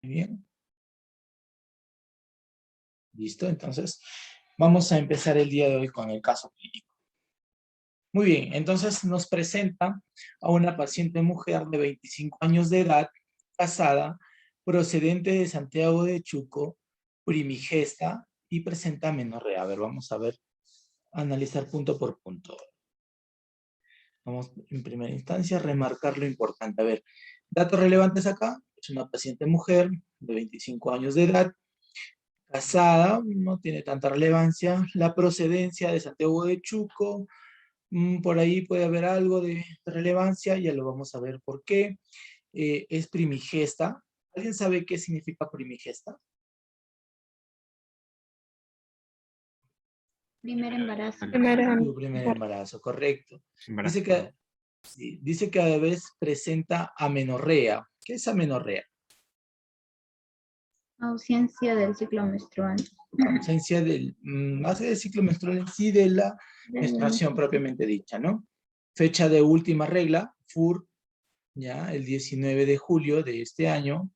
Muy bien. Listo, entonces vamos a empezar el día de hoy con el caso clínico. Muy bien, entonces nos presenta a una paciente mujer de 25 años de edad, casada, procedente de Santiago de Chuco, primigesta y presenta amenorrea. A ver, vamos a ver, analizar punto por punto. Vamos en primera instancia a remarcar lo importante. A ver, datos relevantes acá. Es una paciente mujer de 25 años de edad, casada, no tiene tanta relevancia. La procedencia de Santiago de Chuco, por ahí puede haber algo de relevancia, ya lo vamos a ver por qué. Es primigesta. ¿Alguien sabe qué significa primigesta? Primer embarazo. Tu primer embarazo, correcto. Dice que a veces presenta amenorrea. ¿Qué es amenorrea? Ausencia del ciclo menstrual. Ausencia más del ciclo menstrual en sí, de la menstruación propiamente dicha, ¿no? Fecha de última regla, FUR, ya, el 19 de julio de este año.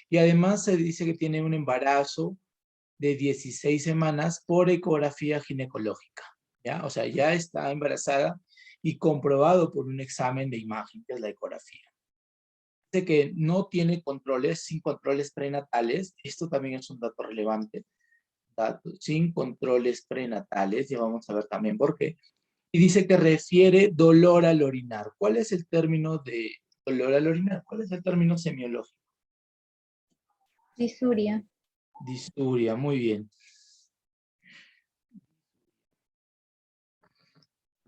Y además se dice que tiene un embarazo de 16 semanas por ecografía ginecológica, ¿ya? O sea, ya está embarazada y comprobado por un examen de imagen, que es la ecografía. Dice que no tiene controles, sin controles prenatales. Esto también es un dato relevante. Sin controles prenatales, ya vamos a ver también por qué. Y dice que refiere dolor al orinar. ¿Cuál es el término de dolor al orinar? ¿Cuál es el término semiológico? Disuria. Disuria, muy bien.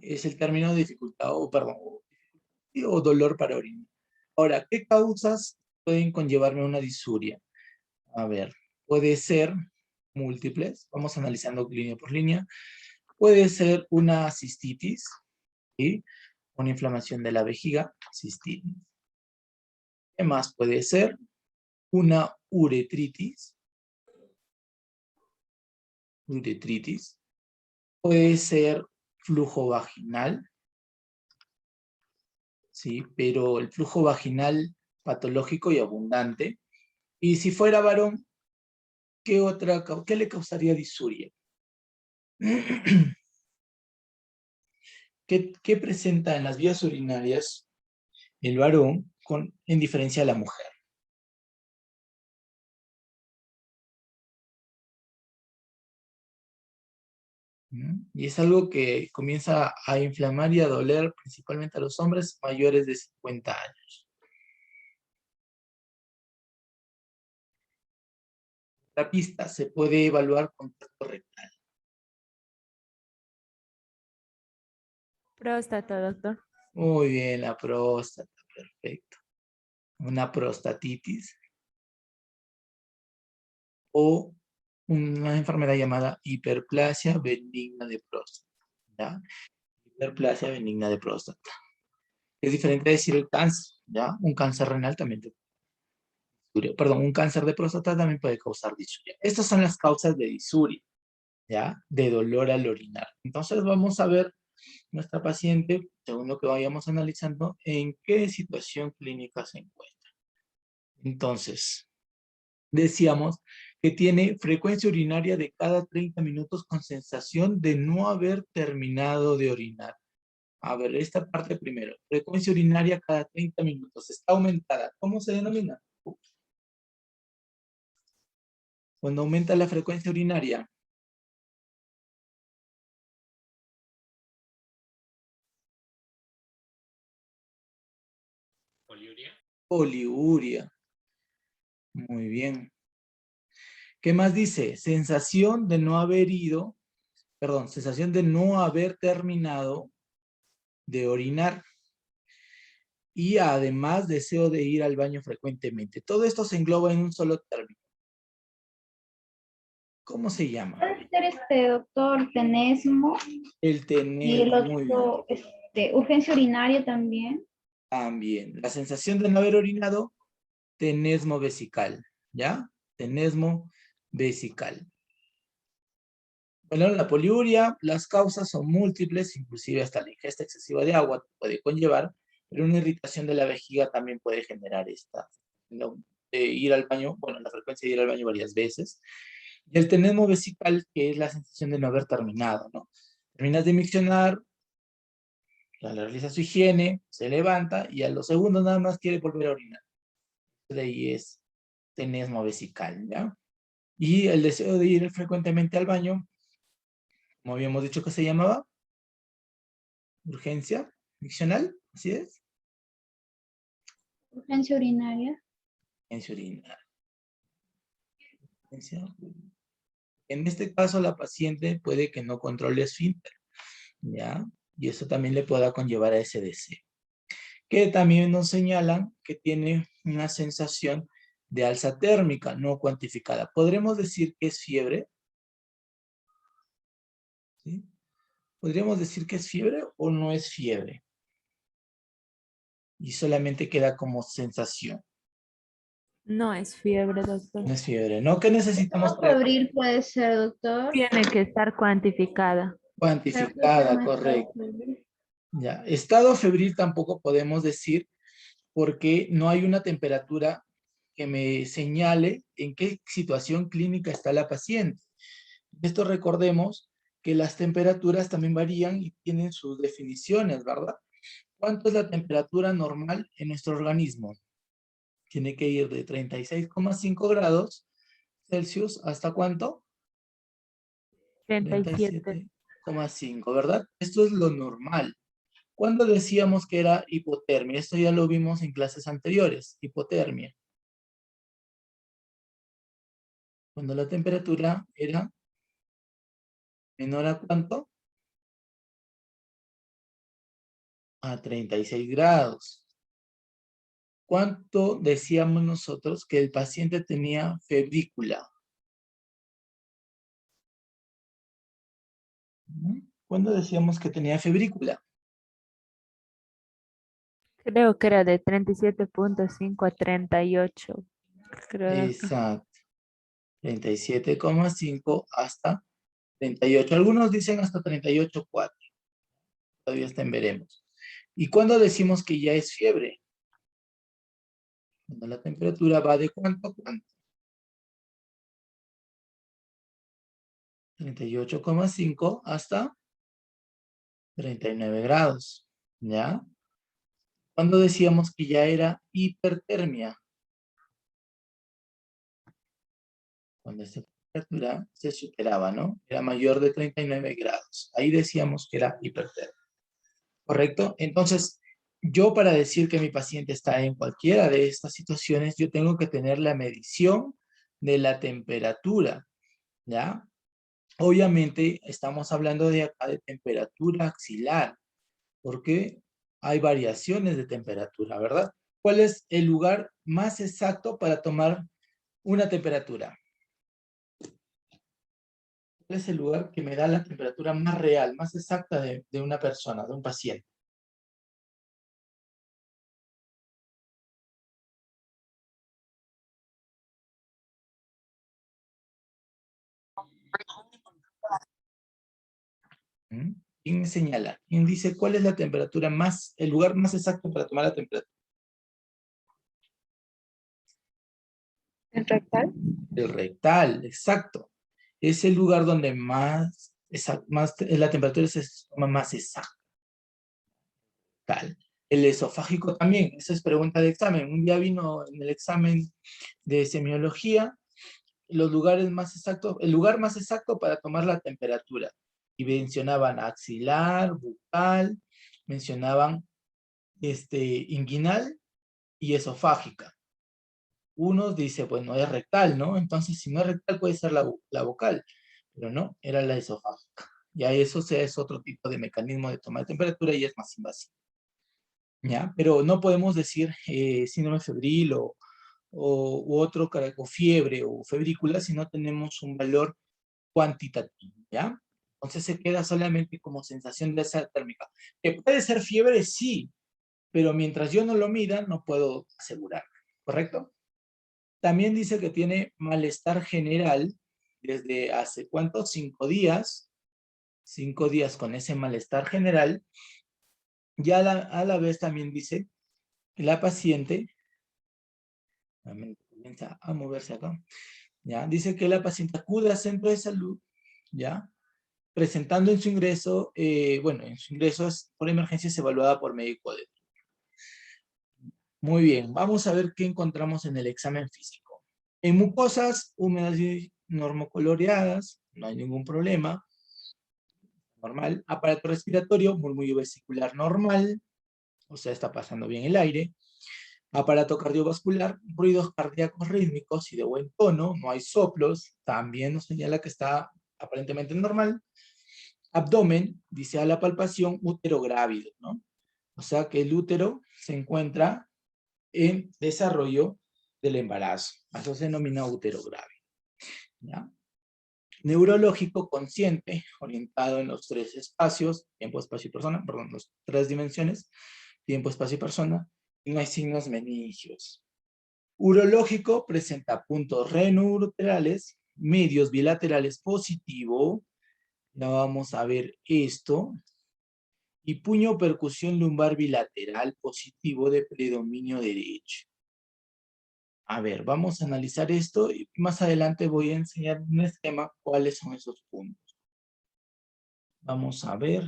Es el término de dificultad, o dolor para orinar. Ahora, ¿qué causas pueden conllevarme a una disuria? A ver, puede ser múltiples, vamos analizando línea por línea. Puede ser una cistitis, ¿sí? Una inflamación de la vejiga, cistitis. ¿Qué más puede ser? Una uretritis. Uretritis. Puede ser flujo vaginal, ¿sí? Pero el flujo vaginal patológico y abundante. Y si fuera varón, ¿qué le causaría disuria? ¿Qué presenta en las vías urinarias el varón en diferencia a la mujer? Y es algo que comienza a inflamar y a doler principalmente a los hombres mayores de 50 años. La pista se puede evaluar con tacto rectal. Próstata, doctor. Muy bien, la próstata, perfecto. Una prostatitis o una enfermedad llamada hiperplasia benigna de próstata, ¿ya? Hiperplasia benigna de próstata. Es diferente a decir el cáncer, ¿ya? Un cáncer renal también un cáncer de próstata también puede causar disuria. Estas son las causas de disuria, ¿ya? De dolor al orinar. Entonces vamos a ver nuestra paciente, según lo que vayamos analizando, en qué situación clínica se encuentra. Entonces, decíamos que tiene frecuencia urinaria de cada 30 minutos con sensación de no haber terminado de orinar. A ver, esta parte primero. Frecuencia urinaria cada 30 minutos. Está aumentada. ¿Cómo se denomina? Cuando aumenta la frecuencia urinaria. Poliuria. Poliuria. Muy bien. ¿Qué más dice? Sensación de no haber sensación de no haber terminado de orinar. Y además deseo de ir al baño frecuentemente. Todo esto se engloba en un solo término. ¿Cómo se llama? Puede ser doctor, tenesmo. El Y tenesmo, el muy bien. otro, urgencia urinaria también. También. La sensación de no haber orinado, tenesmo vesical, ¿ya? Tenesmo vesical. Bueno, la poliuria, las causas son múltiples, inclusive hasta la ingesta excesiva de agua puede conllevar, pero una irritación de la vejiga también puede generar ir al baño, bueno, la frecuencia de ir al baño varias veces. Y el tenesmo vesical, que es la sensación de no haber terminado, ¿no? Terminas de miccionar, realiza su higiene, se levanta y a los segundos nada más quiere volver a orinar. De ahí es tenesmo vesical, ¿ya? Y el deseo de ir frecuentemente al baño, como habíamos dicho que se llamaba, urgencia miccional, ¿así es? Urgencia urinaria. Urgencia urinaria. En este caso, la paciente puede que no controle esfínter, ¿ya? Y eso también le pueda conllevar a ese deseo. Que también nos señalan que tiene una sensación de alza térmica no cuantificada. ¿Podremos decir que es fiebre? ¿Sí? ¿Podríamos decir que es fiebre o no es fiebre? Y solamente queda como sensación. No es fiebre, doctor. No es fiebre, ¿no? ¿Qué necesitamos Estado para febril puede ser, doctor. Tiene que estar cuantificada. Pero ¿qué se cuantificada? llama estado Correcto. febril? Ya. Estado febril tampoco podemos decir porque no hay una temperatura que me señale en qué situación clínica está la paciente. Esto recordemos que las temperaturas también varían y tienen sus definiciones, ¿verdad? ¿Cuánto es la temperatura normal en nuestro organismo? Tiene que ir de 36,5 grados Celsius hasta ¿cuánto? 37. 37,5, ¿verdad? Esto es lo normal. ¿Cuándo decíamos que era hipotermia? Esto ya lo vimos en clases anteriores, hipotermia. Cuando la temperatura era menor a ¿cuánto? A 36 grados. ¿Cuánto decíamos nosotros que el paciente tenía febrícula? ¿Cuándo decíamos que tenía febrícula? Creo que era de 37.5 a 38. Creo, doctor. Exacto. 37,5 hasta 38. Algunos dicen hasta 38,4. Todavía está en veremos. ¿Y cuándo decimos que ya es fiebre? Cuando la temperatura va de ¿cuánto a cuánto? 38,5 hasta 39 grados. ¿Ya? ¿Cuándo decíamos que ya era hipertermia? Cuando esta temperatura se superaba, ¿no? Era mayor de 39 grados. Ahí decíamos que era hipertermia. ¿Correcto? Entonces, yo para decir que mi paciente está en cualquiera de estas situaciones, yo tengo que tener la medición de la temperatura, ¿ya? Obviamente, estamos hablando de acá de temperatura axilar, porque hay variaciones de temperatura, ¿verdad? ¿Cuál es el lugar más exacto para tomar una temperatura? ¿Cuál es el lugar que me da la temperatura más real, más exacta de una persona, de un paciente? ¿Mm? ¿Quién me señala? ¿Quién dice cuál es la temperatura más, el lugar más exacto para tomar la temperatura? ¿El rectal? El rectal, exacto. Es el lugar donde más, la temperatura se toma más exacta. El esofágico también, esa es pregunta de examen. Un día vino en el examen de semiología, los lugares más exactos, el lugar más exacto para tomar la temperatura. Y mencionaban axilar, bucal, mencionaban inguinal y esofágica. Unos dice, bueno, es rectal, ¿no? Entonces, si no es rectal, puede ser la vocal, pero no, era la esofágica. Ya eso es otro tipo de mecanismo de toma de temperatura y es más invasivo. ¿Ya? Pero no podemos decir síndrome febril u otro, o fiebre o febrícula si no tenemos un valor cuantitativo, ¿ya? Entonces se queda solamente como sensación de esa térmica. ¿Que puede ser fiebre? Sí, pero mientras yo no lo mida, no puedo asegurar, ¿correcto? También dice que tiene malestar general desde hace, ¿cuánto? 5 días. 5 días con ese malestar general. Y a la vez también dice que la paciente, Comienza a moverse acá. ¿Ya? Dice que la paciente acude al centro de salud, ¿ya? Presentando en su ingreso, en su ingreso por emergencia es evaluada por médico de... Muy bien, vamos a ver qué encontramos en el examen físico. En mucosas húmedas y normocoloreadas, no hay ningún problema. Normal. Aparato respiratorio, murmullo vesicular normal, o sea, está pasando bien el aire. Aparato cardiovascular, ruidos cardíacos rítmicos y de buen tono, no hay soplos, también nos señala que está aparentemente normal. Abdomen, dice a la palpación, útero grávido, ¿no? O sea que el útero se encuentra en desarrollo del embarazo. Eso se denomina útero grávido, ¿ya? Neurológico consciente, orientado en los tres espacios, tiempo, espacio y persona, perdón, las tres dimensiones, tiempo, espacio y persona, y no hay signos meningios. Urológico presenta puntos renouroterales, medios bilaterales positivo, ya vamos a ver esto, y puño percusión lumbar bilateral positivo de predominio derecho. A ver, vamos a analizar esto y más adelante voy a enseñar en un esquema cuáles son esos puntos. Vamos a ver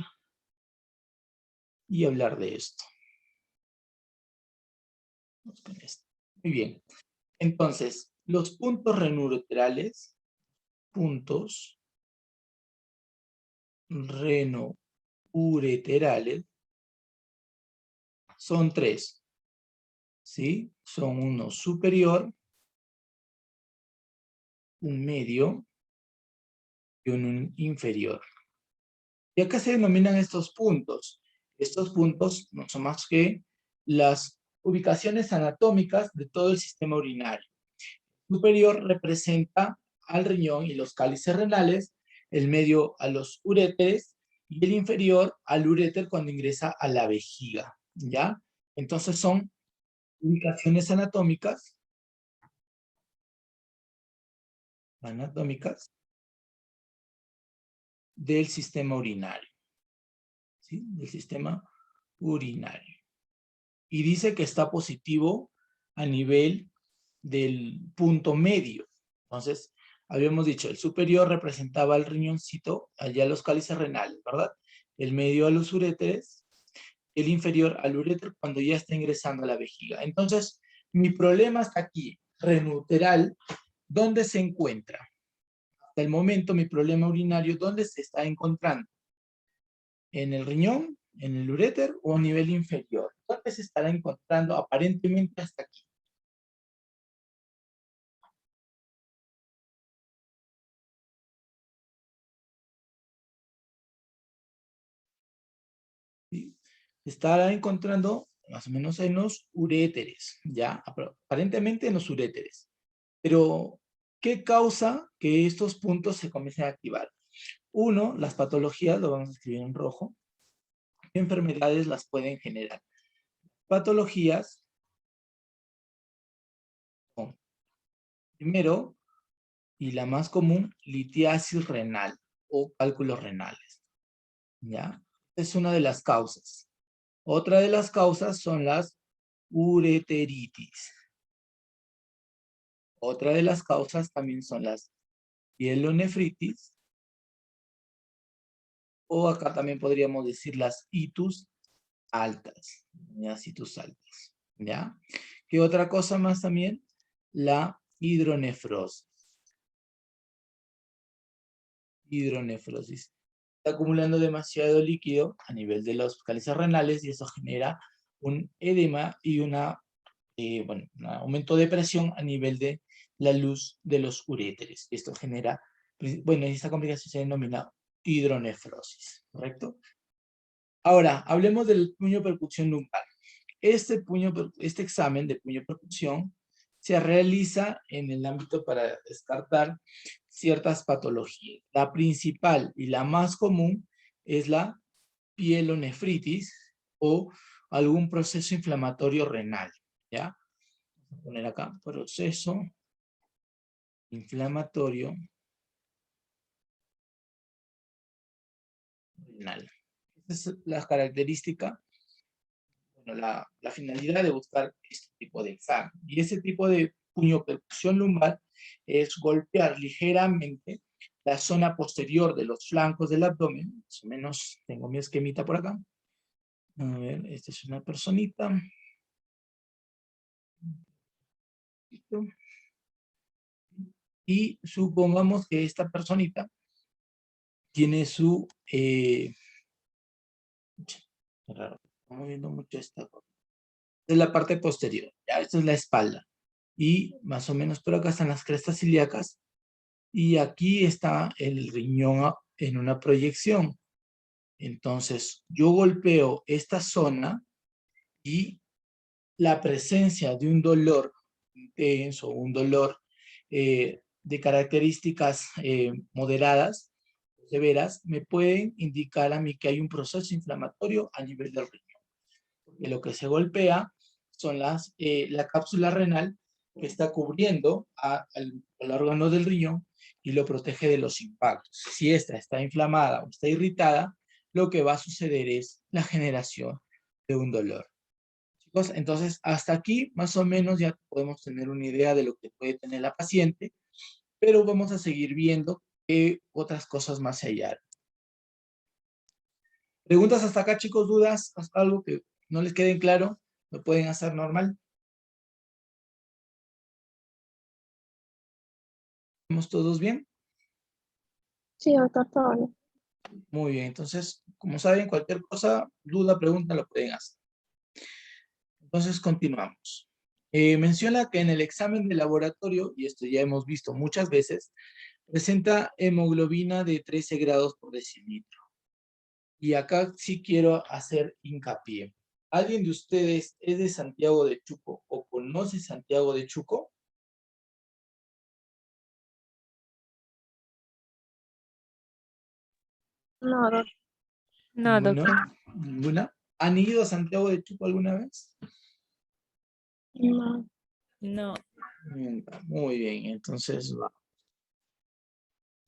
y hablar de esto. Muy bien. Entonces, los puntos renouroterales, puntos renoureterales, son tres, ¿sí? Son uno superior, un medio y un inferior. ¿Y acá se denominan estos puntos? Estos puntos no son más que las ubicaciones anatómicas de todo el sistema urinario. Superior representa al riñón y los cálices renales, el medio a los uréteres y el inferior al uréter cuando ingresa a la vejiga, ¿ya? Entonces son ubicaciones anatómicas del sistema urinario, ¿sí? Del sistema urinario. Y dice que está positivo a nivel del punto medio. Entonces, habíamos dicho, el superior representaba el riñoncito, allá los cálices renales, ¿verdad? El medio a los uréteres, el inferior al uréter cuando ya está ingresando a la vejiga. Entonces, mi problema está aquí, renouteral, ¿dónde se encuentra? Hasta el momento, mi problema urinario, ¿dónde se está encontrando? ¿En el riñón, en el uréter o a nivel inferior? ¿Dónde se estará encontrando aparentemente hasta aquí? ¿Sí? Se estará encontrando más o menos en los uréteres, ¿ya? Aparentemente en los uréteres. Pero, ¿qué causa que estos puntos se comiencen a activar? Uno, las patologías, lo vamos a escribir en rojo. ¿Qué enfermedades las pueden generar? Patologías son, primero, y la más común, litiasis renal o cálculos renales, ¿ya? Es una de las causas. Otra de las causas son las ureteritis. Otra de las causas también son las pielonefritis, o acá también podríamos decir las itus altas, las itus altas, ¿ya? ¿Qué otra cosa más también? La hidronefrosis. Hidronefrosis. Está acumulando demasiado líquido a nivel de los cálices renales y eso genera un edema y un aumento de presión a nivel de la luz de los uréteres. Esto genera, esta complicación se denomina hidronefrosis, ¿correcto? Ahora, hablemos del puño percusión lumbar. Este examen de puño percusión se realiza en el ámbito para descartar ciertas patologías. La principal y la más común es la pielonefritis o algún proceso inflamatorio renal, ¿ya? Voy a poner acá, proceso inflamatorio renal. Esa es la característica, bueno, la finalidad de buscar este tipo de examen. Y ese tipo de puño percusión lumbar es golpear ligeramente la zona posterior de los flancos del abdomen. Más o menos tengo mi esquemita por acá. A ver, esta es una personita. Y supongamos que esta personita tiene su... raro, estamos viendo mucho esta cosa. Es la parte posterior, ya, esta es la espalda. Y más o menos por acá están las crestas ilíacas. Y aquí está el riñón en una proyección. Entonces, yo golpeo esta zona y la presencia de un dolor intenso, un dolor de características moderadas, severas, me pueden indicar a mí que hay un proceso inflamatorio a nivel del riñón. Porque lo que se golpea son la cápsula renal que está cubriendo al órgano del riñón y lo protege de los impactos. Si esta está inflamada o está irritada, lo que va a suceder es la generación de un dolor. Chicos, entonces hasta aquí más o menos ya podemos tener una idea de lo que puede tener la paciente, pero vamos a seguir viendo otras cosas más allá. ¿Preguntas hasta acá, chicos? ¿Dudas? ¿Hasta algo que no les quede claro? ¿Lo pueden hacer normal? ¿Estamos todos bien? Sí, doctor, todo bien. Muy bien, entonces, como saben, cualquier cosa, duda, pregunta, lo pueden hacer. Entonces, continuamos. Menciona que en el examen de laboratorio, y esto ya hemos visto muchas veces, presenta hemoglobina de 13 grados por decilitro. Y acá sí quiero hacer hincapié. ¿Alguien de ustedes es de Santiago de Chuco o conoce Santiago de Chuco? No, doctor. No, doctor. ¿Ninguna? ¿Han ido a Santiago de Chuco alguna vez? No. No. Muy bien, entonces va.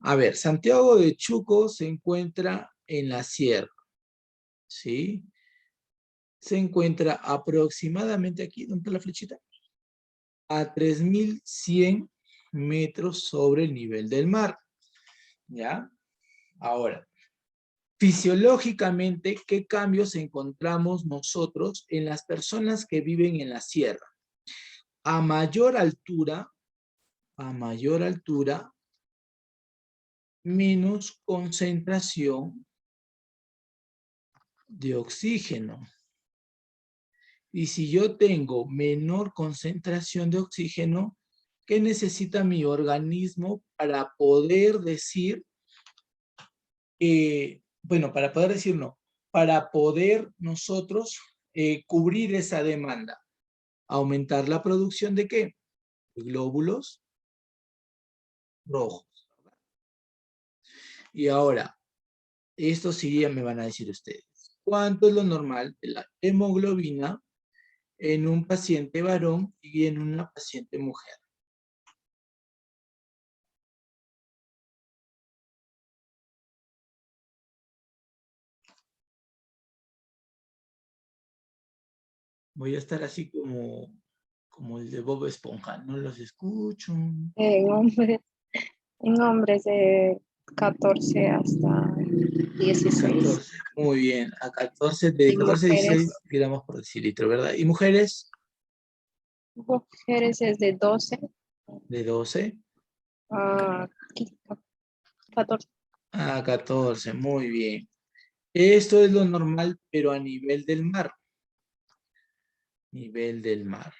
A ver, Santiago de Chuco se encuentra en la sierra, ¿sí? Se encuentra aproximadamente aquí, ¿dónde está la flechita? A 3100 metros sobre el nivel del mar, ¿ya? Ahora, fisiológicamente, ¿qué cambios encontramos nosotros en las personas que viven en la sierra? A mayor altura, menos concentración de oxígeno. Y si yo tengo menor concentración de oxígeno, ¿qué necesita mi organismo para poder decir, bueno, para poder decir no, para poder nosotros cubrir esa demanda? Aumentar la producción ¿de qué? De glóbulos rojos. Y ahora, esto sí ya me van a decir ustedes. ¿Cuánto es lo normal de la hemoglobina en un paciente varón y en una paciente mujer? Voy a estar así como el de Bob Esponja. No los escucho. En hombres de 14 hasta 16. 14. Muy bien. A 14, de Y 14 a 16 mujeres, gramos por decilitro, ¿verdad? ¿Y mujeres? mujeres es de 12 De 12 a 14. a 14. Muy bien. Esto es lo normal, pero a nivel del mar. Nivel del mar.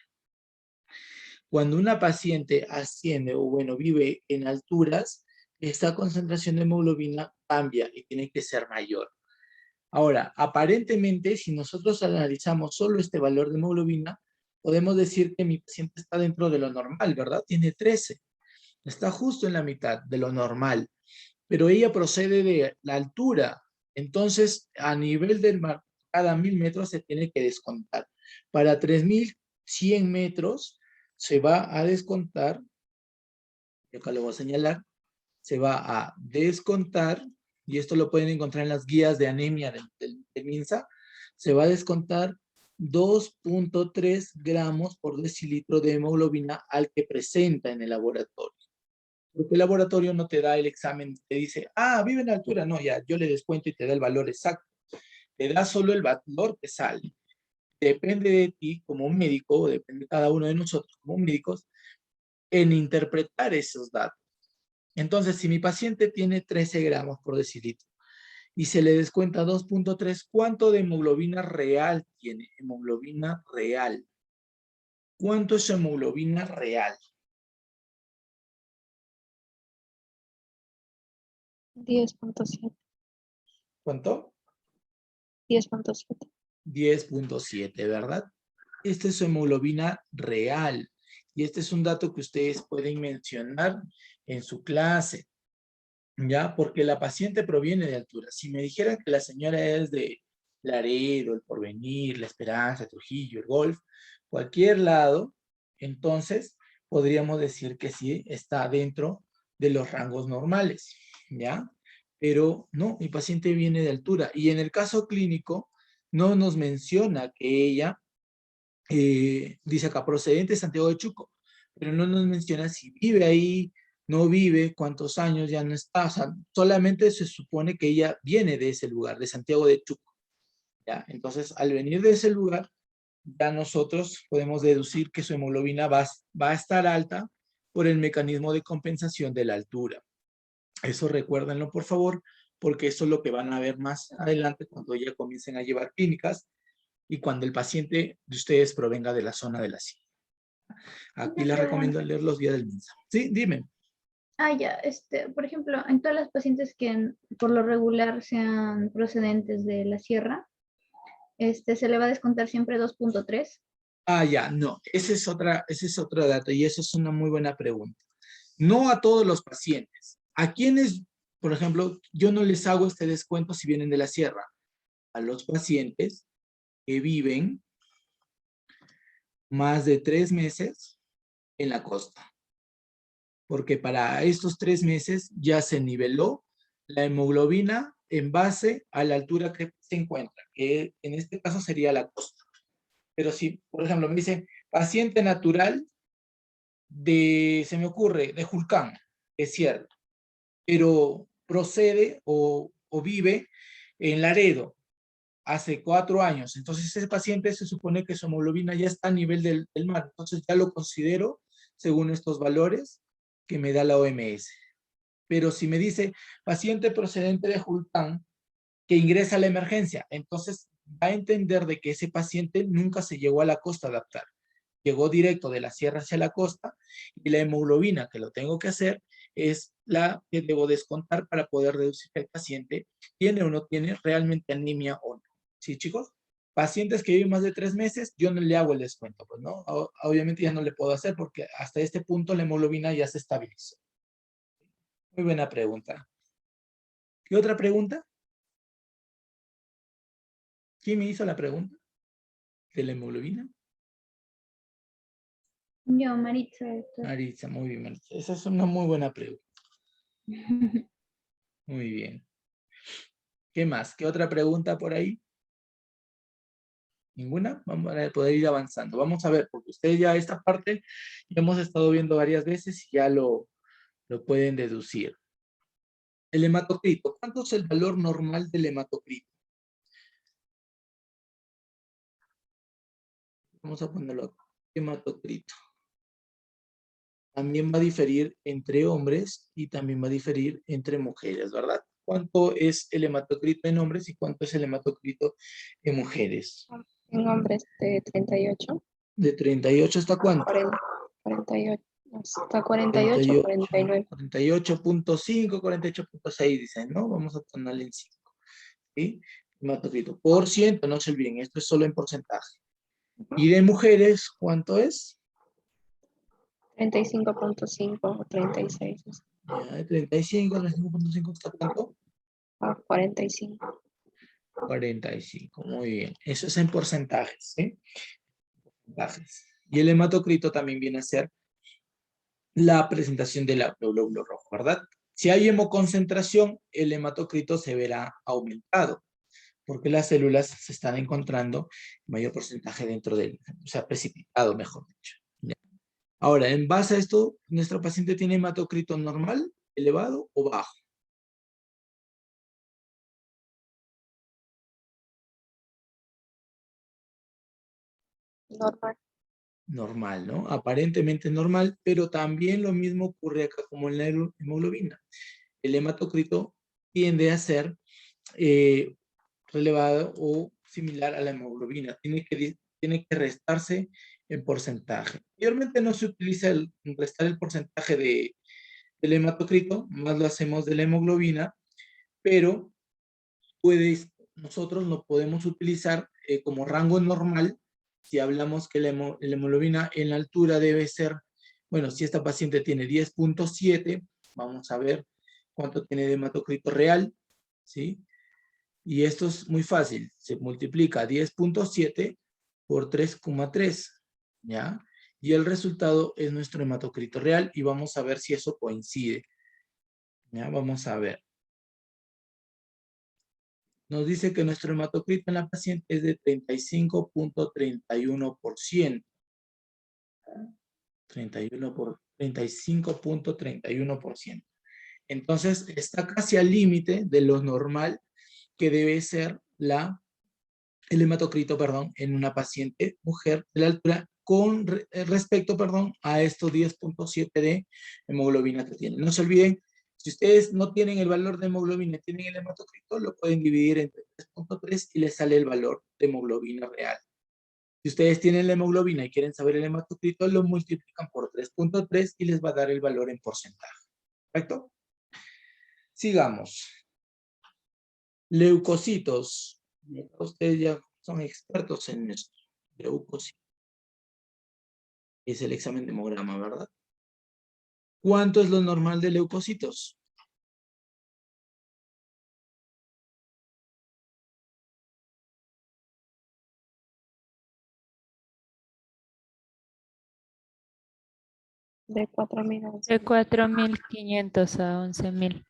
Cuando una paciente asciende o bueno, vive en alturas, esta concentración de hemoglobina cambia y tiene que ser mayor. Ahora, aparentemente, si nosotros analizamos solo este valor de hemoglobina, podemos decir que mi paciente está dentro de lo normal, ¿verdad? Tiene 13. Está justo en la mitad de lo normal. Pero ella procede de la altura. Entonces, a nivel del mar, cada 1000 metros se tiene que descontar. Para 3100 metros se va a descontar, y acá lo voy a señalar, se va a descontar, y esto lo pueden encontrar en las guías de anemia del MINSA, se va a descontar 2.3 gramos por decilitro de hemoglobina al que presenta en el laboratorio. Porque el laboratorio no te da el examen, te dice, ah, vive en altura. No, ya, yo le descuento y te da el valor exacto. Te da solo el valor que sale. Depende de ti como médico, depende de cada uno de nosotros como médicos, en interpretar esos datos. Entonces, si mi paciente tiene 13 gramos por decilitro y se le descuenta 2.3, ¿cuánto de hemoglobina real tiene? Hemoglobina real. ¿Cuánto es hemoglobina real? 10.7. ¿Cuánto? 10.7. 10.7, ¿verdad? Esta es su hemoglobina real. Y este es un dato que ustedes pueden mencionar en su clase, ¿ya? Porque la paciente proviene de altura. Si me dijeran que la señora es de Laredo, El Porvenir, La Esperanza, Trujillo, El Golf, cualquier lado, entonces podríamos decir que sí está dentro de los rangos normales, ¿ya? Pero no, mi paciente viene de altura. Y en el caso clínico, no nos menciona que ella, dice acá, procedente de Santiago de Chuco, pero no nos menciona si vive ahí, no vive, cuántos años ya no está, o sea, solamente se supone que ella viene de ese lugar, de Santiago de Chuco, ¿ya? Entonces, al venir de ese lugar, ya nosotros podemos deducir que su hemoglobina va a estar alta por el mecanismo de compensación de la altura. Eso recuérdenlo, por favor, porque eso es lo que van a ver más adelante cuando ya comiencen a llevar clínicas y cuando el paciente de ustedes provenga de la zona de la silla. Aquí les recomiendo leer los días del MINSA. Sí, dime. Ya, por ejemplo, en todas las pacientes que por lo regular sean procedentes de la sierra, se le va a descontar siempre 2.3. Ya, no, ese es otro dato y esa es una muy buena pregunta. No a todos los pacientes. A quienes, por ejemplo, yo no les hago este descuento si vienen de la sierra. A los pacientes que viven más de 3 meses en la costa. Porque para estos 3 meses ya se niveló la hemoglobina en base a la altura que se encuentra, que en este caso sería la costa. Pero si, por ejemplo, me dice paciente natural se me ocurre, de Julcán, es cierto, pero procede o vive en Laredo hace 4 años. Entonces ese paciente se supone que su hemoglobina ya está a nivel del mar. Entonces ya lo considero según estos valores que me da la OMS. Pero si me dice paciente procedente de Julcán que ingresa a la emergencia, entonces va a entender de que ese paciente nunca se llegó a la costa a adaptar. Llegó directo de la sierra hacia la costa y la hemoglobina que lo tengo que hacer es la que debo descontar para poder deducir que el paciente tiene o no tiene realmente anemia o no. ¿Sí, chicos? Pacientes que viven más de 3 meses, yo no le hago el descuento, pues no, obviamente ya no le puedo hacer porque hasta este punto la hemoglobina ya se estabilizó. Muy buena pregunta. ¿Qué otra pregunta? ¿Quién me hizo la pregunta de la hemoglobina? Yo, Maritza. Maritza, muy bien, Maritza. Esa es una muy buena pregunta. Muy bien. ¿Qué más? ¿Qué otra pregunta por ahí? ¿Ninguna? Vamos a poder ir avanzando. Vamos a ver, porque ustedes ya esta parte ya hemos estado viendo varias veces y ya lo pueden deducir. El hematocrito. ¿Cuánto es el valor normal del hematocrito? Vamos a ponerlo acá. Hematocrito. También va a diferir entre hombres y también va a diferir entre mujeres, ¿verdad? ¿Cuánto es el hematocrito en hombres y cuánto es el hematocrito en mujeres? En hombres de 38. ¿De 38 hasta cuánto? 48. Hasta 48, 49. 48.5, 48.6 dicen, ¿no? Vamos a ponerle en 5. ¿Sí? Hematocrito. Por ciento, no se olviden, esto es solo en porcentaje. ¿Y de mujeres cuánto es? 35.5 o 36. Ya, de 35, 35.5 hasta cuánto? 45. 45, muy bien. Eso es en porcentajes, ¿sí? Porcentajes. Y el hematocrito también viene a ser la presentación del glóbulo rojo, ¿verdad? Si hay hemoconcentración, el hematocrito se verá aumentado. porque las células se están encontrando en mayor porcentaje dentro del, o sea, precipitado, mejor dicho. ¿Ya? Ahora, en base a esto, ¿nuestro paciente tiene hematocrito normal, elevado o bajo? Normal. Normal, ¿no? Aparentemente normal, pero también lo mismo ocurre acá como en la hemoglobina. El hematocrito tiende a ser relevado o similar a la hemoglobina. Tiene que restarse en porcentaje. Mayormente no se utiliza el restar el porcentaje del hematocrito, más lo hacemos de la hemoglobina, pero nosotros lo podemos utilizar como rango normal si hablamos que la hemoglobina en la altura debe ser, bueno, si esta paciente tiene 10.7, vamos a ver cuánto tiene de hematocrito real, ¿sí? Y esto es muy fácil, se multiplica 10.7 por 3,3, ¿ya? Y el resultado es nuestro hematocrito real y vamos a ver si eso coincide. ¿Ya? Vamos a ver. Nos dice que nuestro hematocrito en la paciente es de 35.31%. 35.31%. Entonces, está casi al límite de lo normal que debe ser el hematocrito, perdón, en una paciente mujer de la altura con respecto, perdón, a estos 10.7 de hemoglobina que tienen. No se olviden, si ustedes no tienen el valor de hemoglobina, tienen el hematocrito, lo pueden dividir entre 3.3 y les sale el valor de hemoglobina real. Si ustedes tienen la hemoglobina y quieren saber el hematocrito, lo multiplican por 3.3 y les va a dar el valor en porcentaje. ¿Correcto? Sigamos. Leucocitos. Ustedes ya son expertos en esto. Leucocitos. Es el examen de hemograma, ¿verdad? ¿Cuánto es lo normal de leucocitos? De 4.000 a De 11.000. 4.500 a 11.000.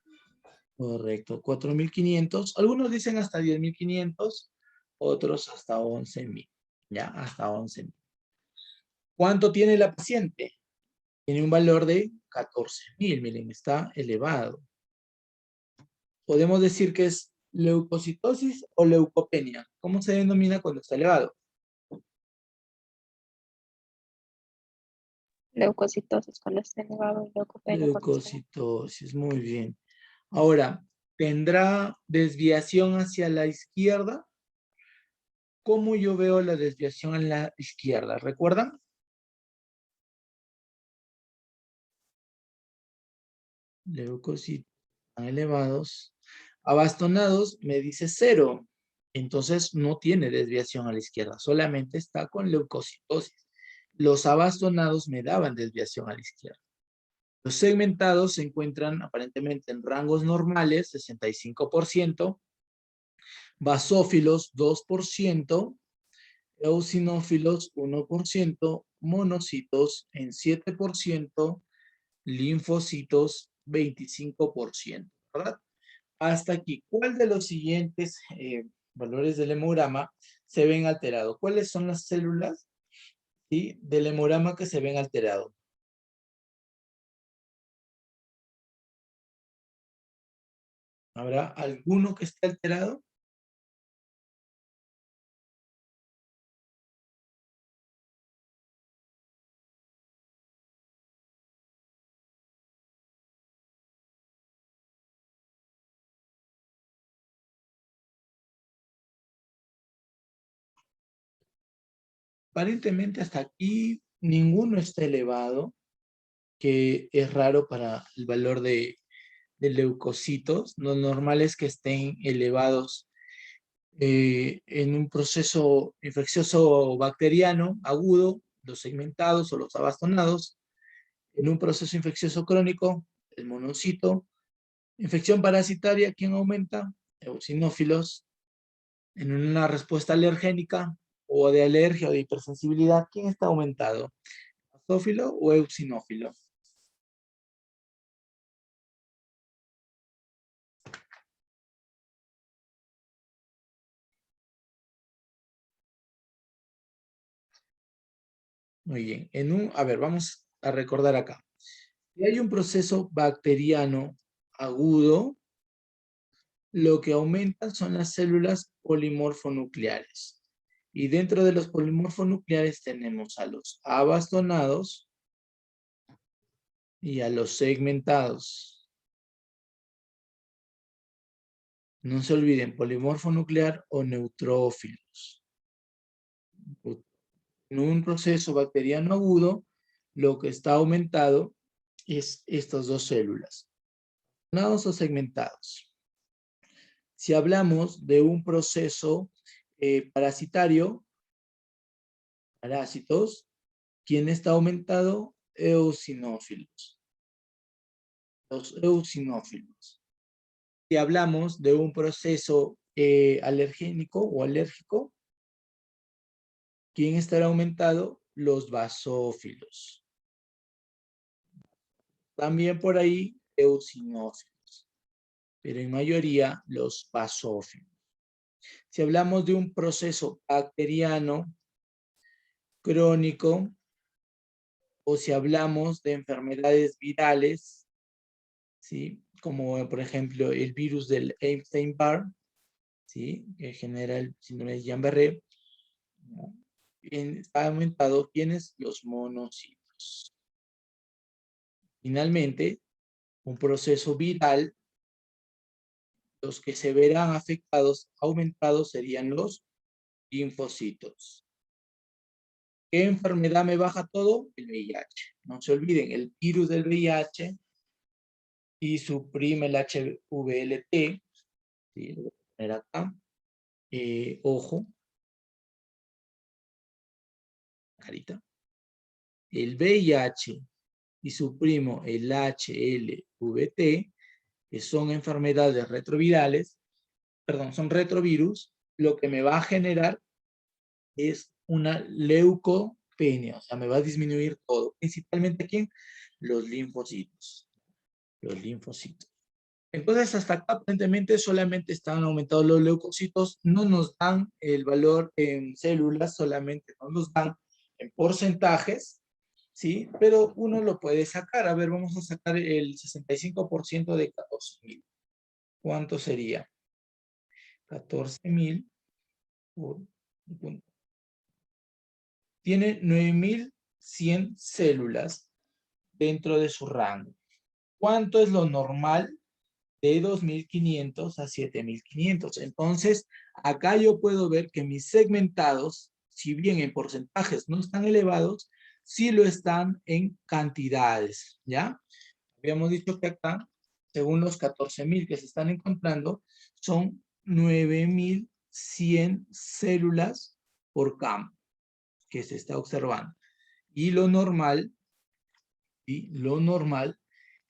Correcto, 4.500. Algunos dicen hasta 10.500, otros hasta 11.000. ¿Ya? Hasta 11.000. ¿Cuánto tiene la paciente? Tiene un valor de 14.000, miren, está elevado. Podemos decir que es leucocitosis o leucopenia. ¿Cómo se denomina cuando está elevado? Leucocitosis cuando está elevado y leucopenia cuando está elevado. Leucocitosis, muy bien. Ahora, ¿tendrá desviación hacia la izquierda? ¿Cómo yo veo la desviación a la izquierda? ¿Recuerdan? Leucocitos están elevados. Abastonados me dice 0. Entonces no tiene desviación a la izquierda. Solamente está con leucocitosis. Los abastonados me daban desviación a la izquierda. Los segmentados se encuentran aparentemente en rangos normales, 65%. Basófilos, 2%. Eosinófilos, 1%. Monocitos en 7%. Linfocitos, 25%, ¿verdad? Hasta aquí. ¿Cuál de los siguientes valores del hemograma se ven alterados? ¿Cuáles son las células, ¿sí?, del hemograma que se ven alterados? ¿Habrá alguno que esté alterado? Aparentemente hasta aquí ninguno está elevado, que es raro para el valor de leucocitos. Lo normal es que estén elevados en un proceso infeccioso bacteriano agudo, los segmentados o los abastonados, en un proceso infeccioso crónico, el monocito, infección parasitaria, ¿quién aumenta? Eosinófilos, en una respuesta alergénica o de alergia o de hipersensibilidad, ¿quién está aumentado? ¿Basófilo o eosinófilo? Muy bien. A ver, vamos a recordar acá. Si hay un proceso bacteriano agudo, lo que aumenta son las células polimorfonucleares. Y dentro de los polimorfonucleares tenemos a los abastonados y a los segmentados. No se olviden, polimorfo nuclear o neutrófilos. En un proceso bacteriano agudo, lo que está aumentado es estas dos células, abastonados o segmentados. Si hablamos de un proceso parasitario, parásitos, ¿quién está aumentado? Eosinófilos. Los eosinófilos. Si hablamos de un proceso alergénico o alérgico, ¿quién estará aumentado? Los basófilos. También por ahí eosinófilos, pero en mayoría los basófilos. Si hablamos de un proceso bacteriano crónico, o si hablamos de enfermedades virales, ¿sí? Como por ejemplo el virus del Epstein-Barr, ¿sí? Que genera el síndrome de Guillain-Barré, ¿no? Está aumentado, ¿quiénes? Los monocitos. Finalmente, un proceso viral, los que se verán afectados, aumentados, serían los linfocitos. ¿Qué enfermedad me baja todo? El VIH. No se olviden, el virus del VIH y suprime el HVLT. ¿Sí? Lo voy a poner acá. Ojo. Carita. El VIH y suprimo el HLVT, que son enfermedades retrovirales, perdón, son retrovirus, lo que me va a generar es una leucopenia, o sea, me va a disminuir todo. Principalmente, ¿quién? Los linfocitos. Los linfocitos. Entonces, hasta acá aparentemente solamente están aumentados los leucocitos, no nos dan el valor en células, solamente nos dan en porcentajes, ¿sí? Pero uno lo puede sacar. A ver, vamos a sacar el 65% de 14.000. ¿Cuánto sería? 14.000 por... Tiene 9.100 células dentro de su rango. ¿Cuánto es lo normal? De 2.500 a 7.500. Entonces, acá yo puedo ver que mis segmentados, si bien en porcentajes no están elevados, sí lo están en cantidades, ¿ya? Habíamos dicho que acá, según los 14.000 que se están encontrando, son 9.100 células por campo que se está observando. Y lo normal,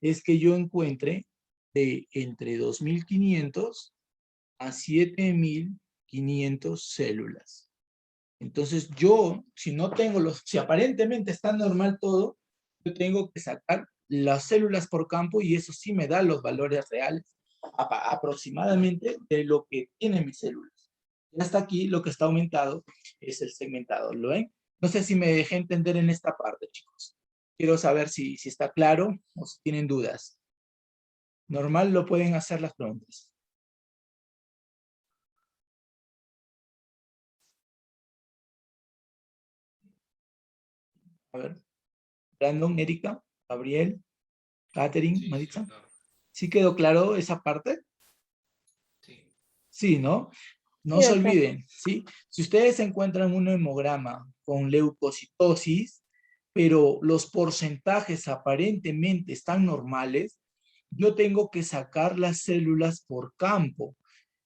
es que yo encuentre de entre 2.500 a 7.500 células. Entonces yo, si no tengo si aparentemente está normal todo, yo tengo que sacar las células por campo y eso sí me da los valores reales aproximadamente de lo que tienen mis células. Y hasta aquí lo que está aumentado es el segmentado, ¿lo ven? No sé si me dejé entender en esta parte, chicos. Quiero saber si está claro o si tienen dudas. Normal lo pueden hacer las preguntas. A ver. Brandon, Erika, Gabriel, Catherine, Maritza. ¿Sí quedó claro esa parte? Sí. Sí, ¿no? No Sí, se doctor. olviden, ¿sí? Si ustedes encuentran un hemograma con leucocitosis, pero los porcentajes aparentemente están normales, yo tengo que sacar las células por campo.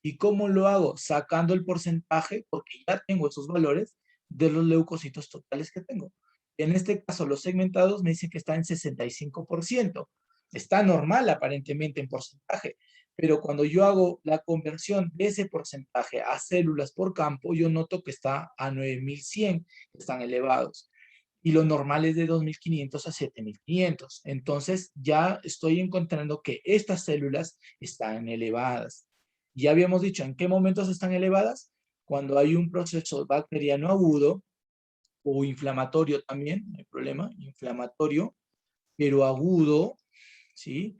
¿Y cómo lo hago? Sacando el porcentaje, porque ya tengo esos valores, de los leucocitos totales que tengo. En este caso, los segmentados me dicen que está en 65%. Está normal aparentemente en porcentaje, pero cuando yo hago la conversión de ese porcentaje a células por campo, yo noto que está a 9.100, que están elevados. Y lo normal es de 2.500 a 7.500. Entonces ya estoy encontrando que estas células están elevadas. Ya habíamos dicho en qué momentos están elevadas. Cuando hay un proceso bacteriano agudo, o inflamatorio también, no hay problema, inflamatorio, pero agudo, ¿sí?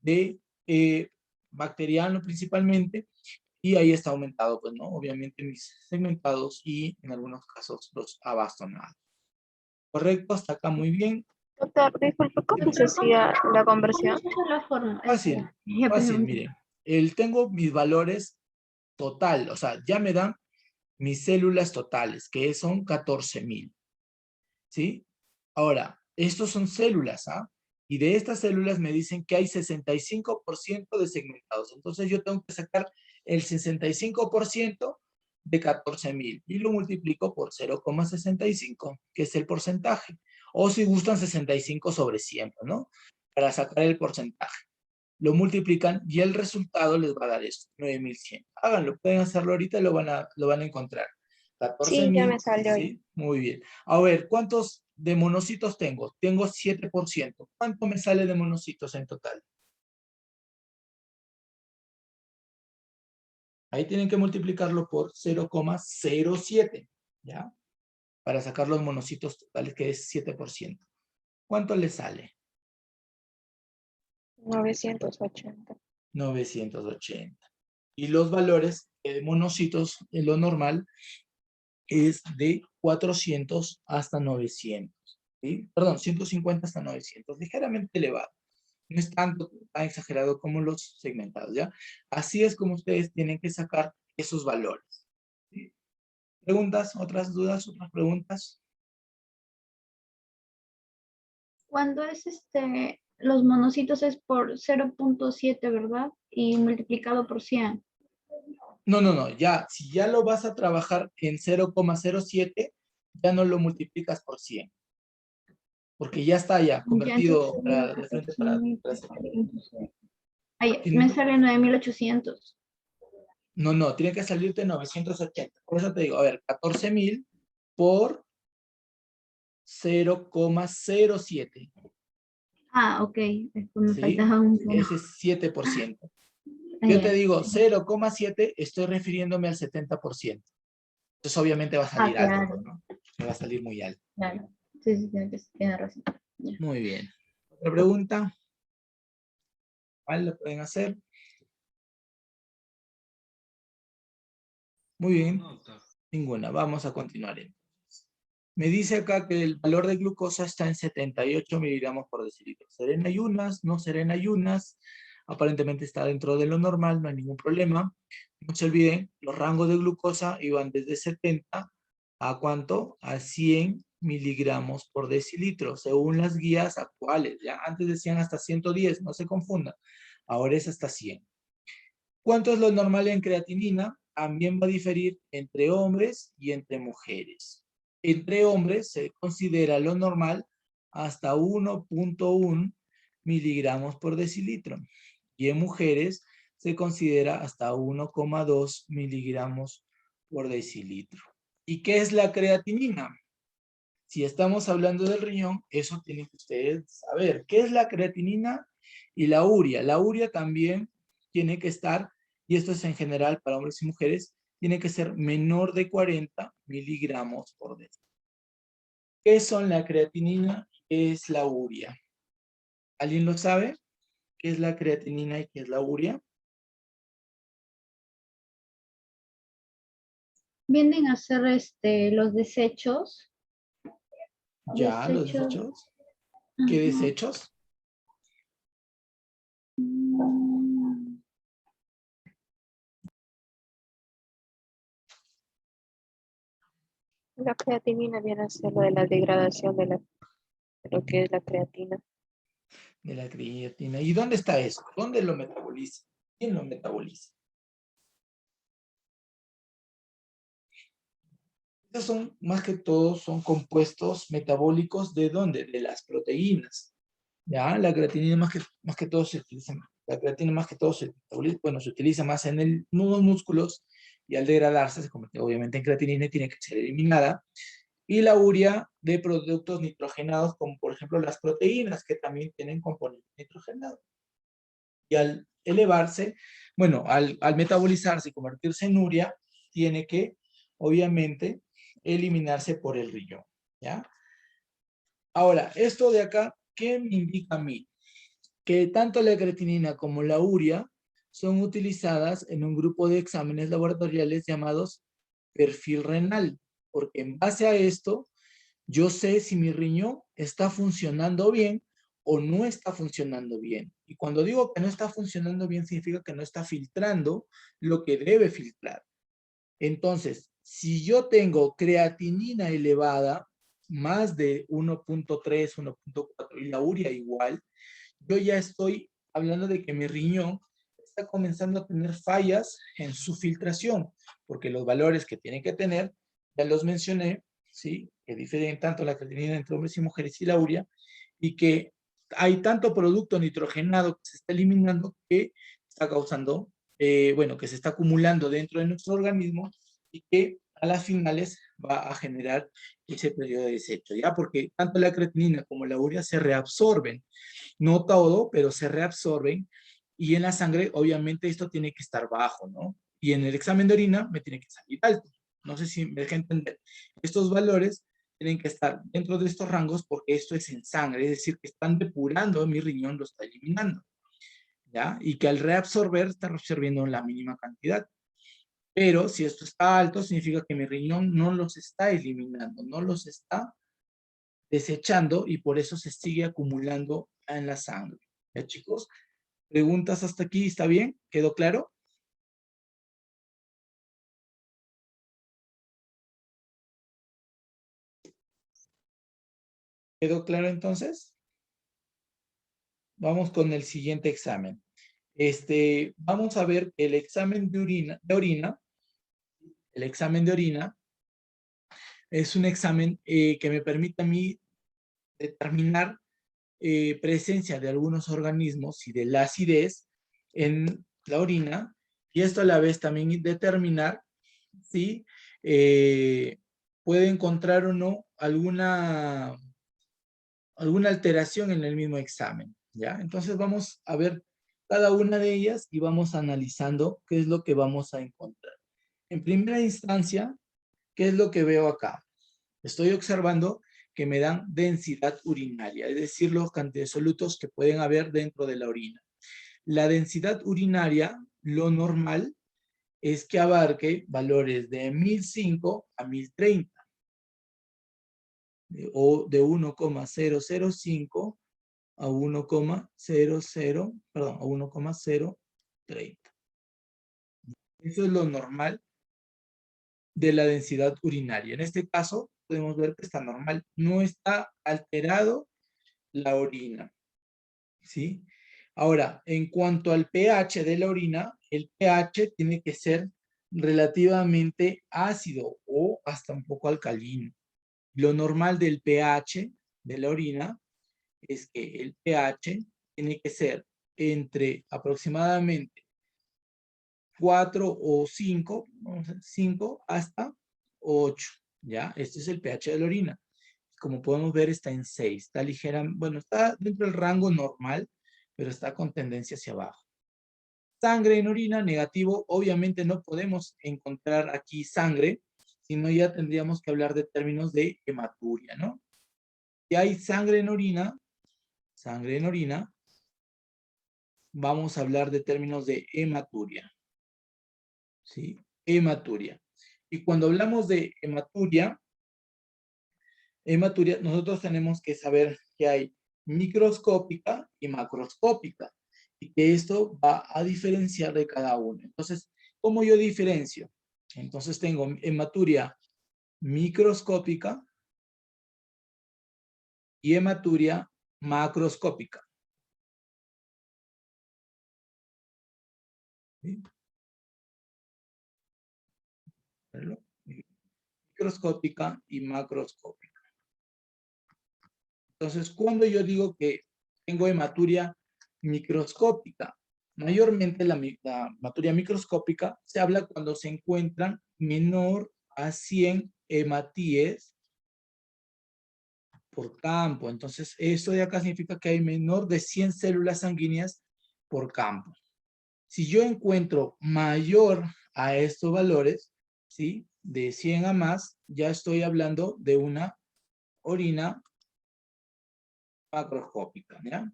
De bacteriano principalmente, y ahí está aumentado, pues, ¿no? Obviamente mis segmentados y en algunos casos los abastonados. ¿Correcto? Hasta acá muy bien. Doctor, disculpe, ¿cómo se hacía la conversión? ¿Cómo se la forma? Fácil, Espera, ya fácil, pregunté. miren. Tengo mis valores total, o sea, ya me dan mis células totales, que son 14,000. ¿Sí? Ahora, estos son células, ¿ah? Y de estas células me dicen que hay 65% de segmentados. Entonces yo tengo que sacar el 65% de 14,000 y lo multiplico por 0,65, que es el porcentaje. O si gustan 65 sobre 100, ¿no? Para sacar el porcentaje. Lo multiplican y el resultado les va a dar esto, 9,100. Háganlo, pueden hacerlo ahorita y lo van a encontrar. Sí, ya me 14,000, salió. ¿sí? Muy bien. A ver, ¿cuántos de monocitos tengo? Tengo 7%. ¿Cuánto me sale de monocitos en total? Ahí tienen que multiplicarlo por 0,07, ¿ya? Para sacar los monocitos totales, que es 7%. ¿Cuánto le sale? 980. 980. Y los valores de monocitos, en lo normal, es de 400 hasta 900. ¿Sí? Perdón, 150 hasta 900. Ligeramente elevado. No es tanto tan exagerado como los segmentados, ¿ya? Así es como ustedes tienen que sacar esos valores. ¿Sí? ¿Preguntas? ¿Otras dudas? ¿Otras preguntas? Cuando es los monocitos es por 0,7, ¿verdad? Y multiplicado por 100. No. Ya, si ya lo vas a trabajar en 0,07, ya no lo multiplicas por 100. Porque ya está ya Ya, convertido entonces de frente para atrás. Ahí, me Tiene- sale 9,800. No, tiene que salirte 980. Por eso te digo, a ver, 14,000 por 0,07. Ah, ok. Me ¿Sí? faltaba un cero. Ese es 7%. Ah, Yo te ya. digo 0,7, estoy refiriéndome al 70%. Entonces obviamente va a Ah, salir alto, claro, ¿no? Me va a salir muy alto. claro. Sí, tiene razón. Ya. Muy bien. ¿Otra pregunta? ¿Cuál lo pueden hacer? Muy bien. No, doctor. Ninguna. Vamos a continuar entonces. Me dice acá que el valor de glucosa está en 78 miligramos por decilitro. Serena ayunas, no serena ayunas. Aparentemente está dentro de lo normal, no hay ningún problema. No se olviden, los rangos de glucosa iban desde 70 a ¿cuánto? A 100 miligramos por decilitro, según las guías actuales. Ya antes decían hasta 110, no se confundan. Ahora es hasta 100. ¿Cuánto es lo normal en creatinina? También va a diferir entre hombres y entre mujeres. Entre hombres se considera lo normal hasta 1,1 miligramos por decilitro. Y en mujeres se considera hasta 1,2 miligramos por decilitro. ¿Y qué es la creatinina? Si estamos hablando del riñón, eso tienen que ustedes saber. ¿Qué es la creatinina y la urea? La urea también tiene que estar, y esto es en general para hombres y mujeres, tiene que ser menor de 40 miligramos por decilitro. ¿Qué son la creatinina y qué es la urea? ¿Alguien lo sabe? ¿Qué es la creatinina y qué es la urea? Vienen a ser los desechos. Ya, los Desechos. desechos. ¿Qué Ajá. desechos? Mm, La creatinina viene a ser lo de la degradación de lo que es la creatina. De la creatina. ¿Y dónde está eso? ¿Dónde lo metaboliza? ¿Quién lo metaboliza? Estos son, más que todo, son compuestos metabólicos ¿de dónde? De las proteínas. ¿Ya? La creatinina más que todo se utiliza, la creatina más que todo se metaboliza, bueno, se utiliza más en los músculos y al degradarse se convierte obviamente en creatinina y tiene que ser eliminada. Y la urea de productos nitrogenados como por ejemplo las proteínas que también tienen componentes nitrogenados. Y al elevarse, bueno, al metabolizarse y convertirse en urea, tiene que obviamente eliminarse por el riñón, ¿ya? Ahora, esto de acá, ¿qué me indica a mí? Que tanto la creatinina como la urea son utilizadas en un grupo de exámenes laboratoriales llamados perfil renal, porque en base a esto, yo sé si mi riñón está funcionando bien o no está funcionando bien. Y cuando digo que no está funcionando bien, significa que no está filtrando lo que debe filtrar. Entonces, si yo tengo creatinina elevada, más de 1.3, 1.4 y la urea igual, yo ya estoy hablando de que mi riñón está comenzando a tener fallas en su filtración, porque los valores que tiene que tener, ya los mencioné, ¿sí? Que difieren tanto la creatinina entre hombres y mujeres y la urea, y que hay tanto producto nitrogenado que se está eliminando que está causando, bueno, que se está acumulando dentro de nuestro organismo y que a las finales va a generar ese periodo de desecho, ¿ya? Porque tanto la creatinina como la urea se reabsorben, no todo, pero se reabsorben, y en la sangre obviamente esto tiene que estar bajo, ¿no? Y en el examen de orina me tiene que salir alto. No sé si me deja entender. Estos valores tienen que estar dentro de estos rangos porque esto es en sangre, es decir, que están depurando, mi riñón lo está eliminando, ¿ya? Y que al reabsorber está reabsorbiendo la mínima cantidad. Pero si esto está alto, significa que mi riñón no los está eliminando, no los está desechando y por eso se sigue acumulando en la sangre. ¿Ya, chicos? ¿Preguntas hasta aquí? ¿Está bien? ¿Quedó claro? ¿Quedó claro entonces? Vamos con el siguiente examen. Vamos a ver el examen el examen de orina es un examen que me permite a mí determinar presencia de algunos organismos y de la acidez en la orina, y esto a la vez también determinar si puede encontrar o no alguna alteración en el mismo examen, ¿ya? Entonces vamos a ver cada una de ellas y vamos analizando qué es lo que vamos a encontrar. En primera instancia, ¿qué es lo que veo acá? Estoy observando que me dan densidad urinaria, es decir, los cantidades de solutos que pueden haber dentro de la orina. La densidad urinaria, lo normal, es que abarque valores de 1005 a 1030, o de 1,005 a 1,30. Eso es lo normal de la densidad urinaria. En este caso, podemos ver que está normal. No está alterado la orina, ¿sí? Ahora, en cuanto al pH de la orina, el pH tiene que ser relativamente ácido o hasta un poco alcalino. Lo normal del pH de la orina es que el pH tiene que ser entre aproximadamente 4 o 5, 5 hasta 8, ¿ya? Este es el pH de la orina. Como podemos ver, está en 6, está ligera, bueno, está dentro del rango normal, pero está con tendencia hacia abajo. Sangre en orina, negativo. Obviamente no podemos encontrar aquí sangre, sino ya tendríamos que hablar de términos de hematuria, ¿no? Si hay sangre en orina, vamos a hablar de términos de hematuria, ¿sí? Hematuria. Y cuando hablamos de hematuria, nosotros tenemos que saber que hay microscópica y macroscópica, y que esto va a diferenciar de cada uno. Entonces, ¿cómo yo diferencio? Entonces tengo hematuria microscópica y hematuria macroscópica. ¿Sí? Microscópica y macroscópica. Entonces, cuando yo digo que tengo hematuria microscópica, mayormente la hematuria microscópica se habla cuando se encuentran menor a 100 hematíes por campo. Entonces, esto de acá significa que hay menor de 100 células sanguíneas por campo. Si yo encuentro mayor a estos valores, ¿sí? de 100 a más, ya estoy hablando de una orina macroscópica, ¿ya?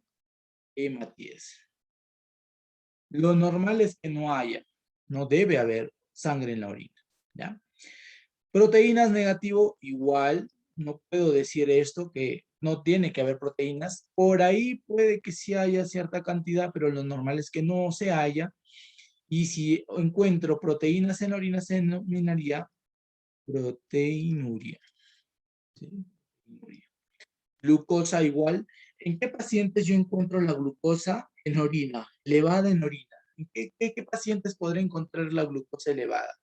Hematíase. Lo normal es que no haya, no debe haber sangre en la orina, ¿ya? Proteínas negativo, igual, no puedo decir esto, que no tiene que haber proteínas. Por ahí puede que sí haya cierta cantidad, pero lo normal es que no se haya. Y si encuentro proteínas en la orina, se denominaría proteinuria. ¿Sí? Glucosa igual. ¿En qué pacientes yo encuentro la glucosa en orina? Elevada en orina. ¿En qué pacientes podré encontrar la glucosa elevada?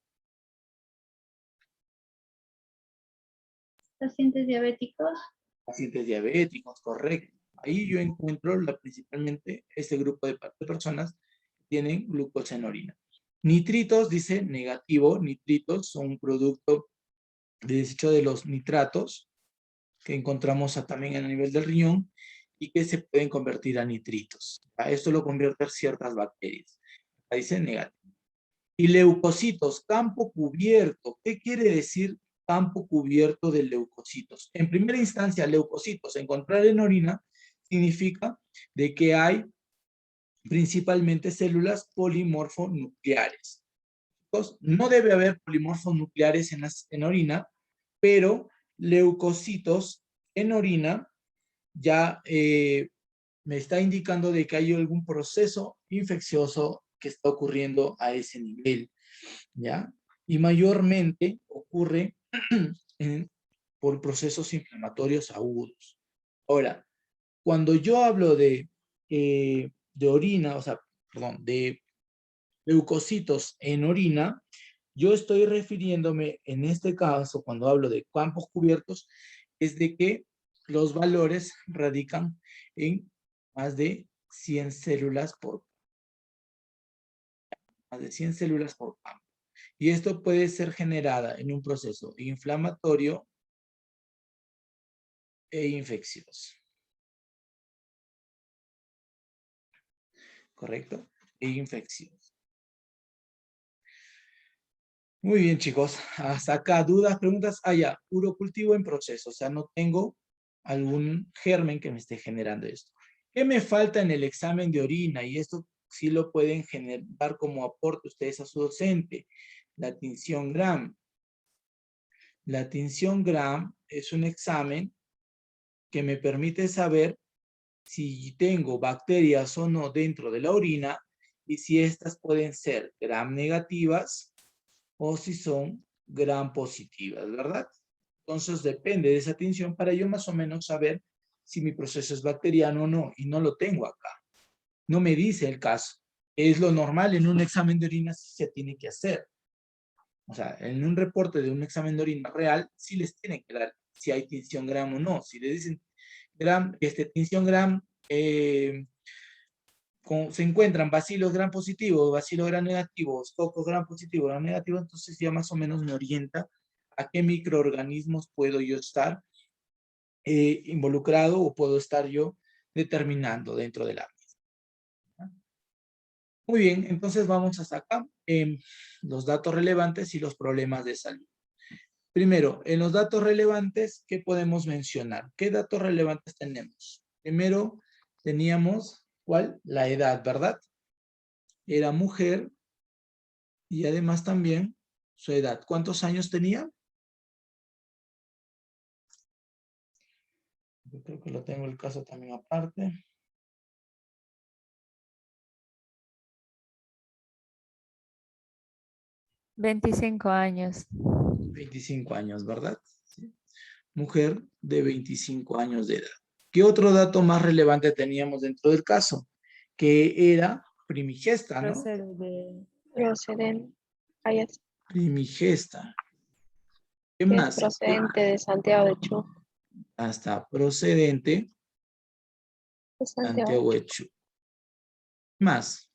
Pacientes diabéticos. Pacientes diabéticos, correcto. Ahí yo encuentro principalmente este grupo de personas que tienen glucosa en orina. Nitritos, dice negativo. Nitritos son un producto de desecho de los nitratos que encontramos también a nivel del riñón y que se pueden convertir a nitritos. Esto lo convierten ciertas bacterias. Ahí dice negativo. Y leucocitos, campo cubierto. ¿Qué quiere decir campo cubierto de leucocitos? En primera instancia, leucocitos, encontrar en orina, significa de que hay principalmente células polimorfonucleares. Entonces, no debe haber polimorfonucleares en orina, pero leucocitos en orina ya me está indicando de que hay algún proceso infeccioso que está ocurriendo a ese nivel, ¿ya? Y mayormente ocurre por procesos inflamatorios agudos. Ahora, cuando yo hablo de orina, o sea, perdón, de leucocitos en orina, yo estoy refiriéndome en este caso, cuando hablo de campos cubiertos, es de que los valores radican en más de 100 células por campo. Y esto puede ser generada en un proceso inflamatorio e infeccioso. ¿Correcto? E infeccioso. Muy bien, chicos. Hasta acá, dudas, preguntas. Ya, puro cultivo en proceso. O sea, no tengo algún germen que me esté generando esto. ¿Qué me falta en el examen de orina? Y esto sí lo pueden generar como aporte ustedes a su docente. La tinción Gram. La tinción Gram es un examen que me permite saber si tengo bacterias o no dentro de la orina y si estas pueden ser Gram negativas o si son Gram positivas, ¿verdad? Entonces depende de esa tinción para yo más o menos saber si mi proceso es bacteriano o no, y no lo tengo acá. No me dice el caso. Es lo normal en un examen de orina, sí se tiene que hacer. O sea, en un reporte de un examen de orina real, sí les tienen que dar si hay tinción Gram o no. Si les dicen Gram, tinción Gram, se encuentran bacilos Gram positivos, bacilos Gram negativos, cocos Gram positivos, Gram negativos, entonces ya más o menos me orienta a qué microorganismos puedo yo estar involucrado o puedo estar yo determinando dentro del misma. Muy bien, entonces vamos hasta acá. Los datos relevantes y los problemas de salud. Primero, en los datos relevantes, ¿qué podemos mencionar? ¿Qué datos relevantes tenemos? Primero, teníamos, ¿cuál? La edad, ¿verdad? Era mujer y además también su edad. ¿Cuántos años tenía? Yo creo que lo tengo el caso también aparte. $25 años. 25 años, ¿verdad? Sí. Mujer de 25 años de edad. ¿Qué otro dato más relevante teníamos dentro del caso? Que era primigesta, ¿no? Procedente. Allá Primigesta. ¿Qué que es más? procedente de Santiago de Chu. Hasta procedente De Santiago. Santiago de Chu. ¿Qué más?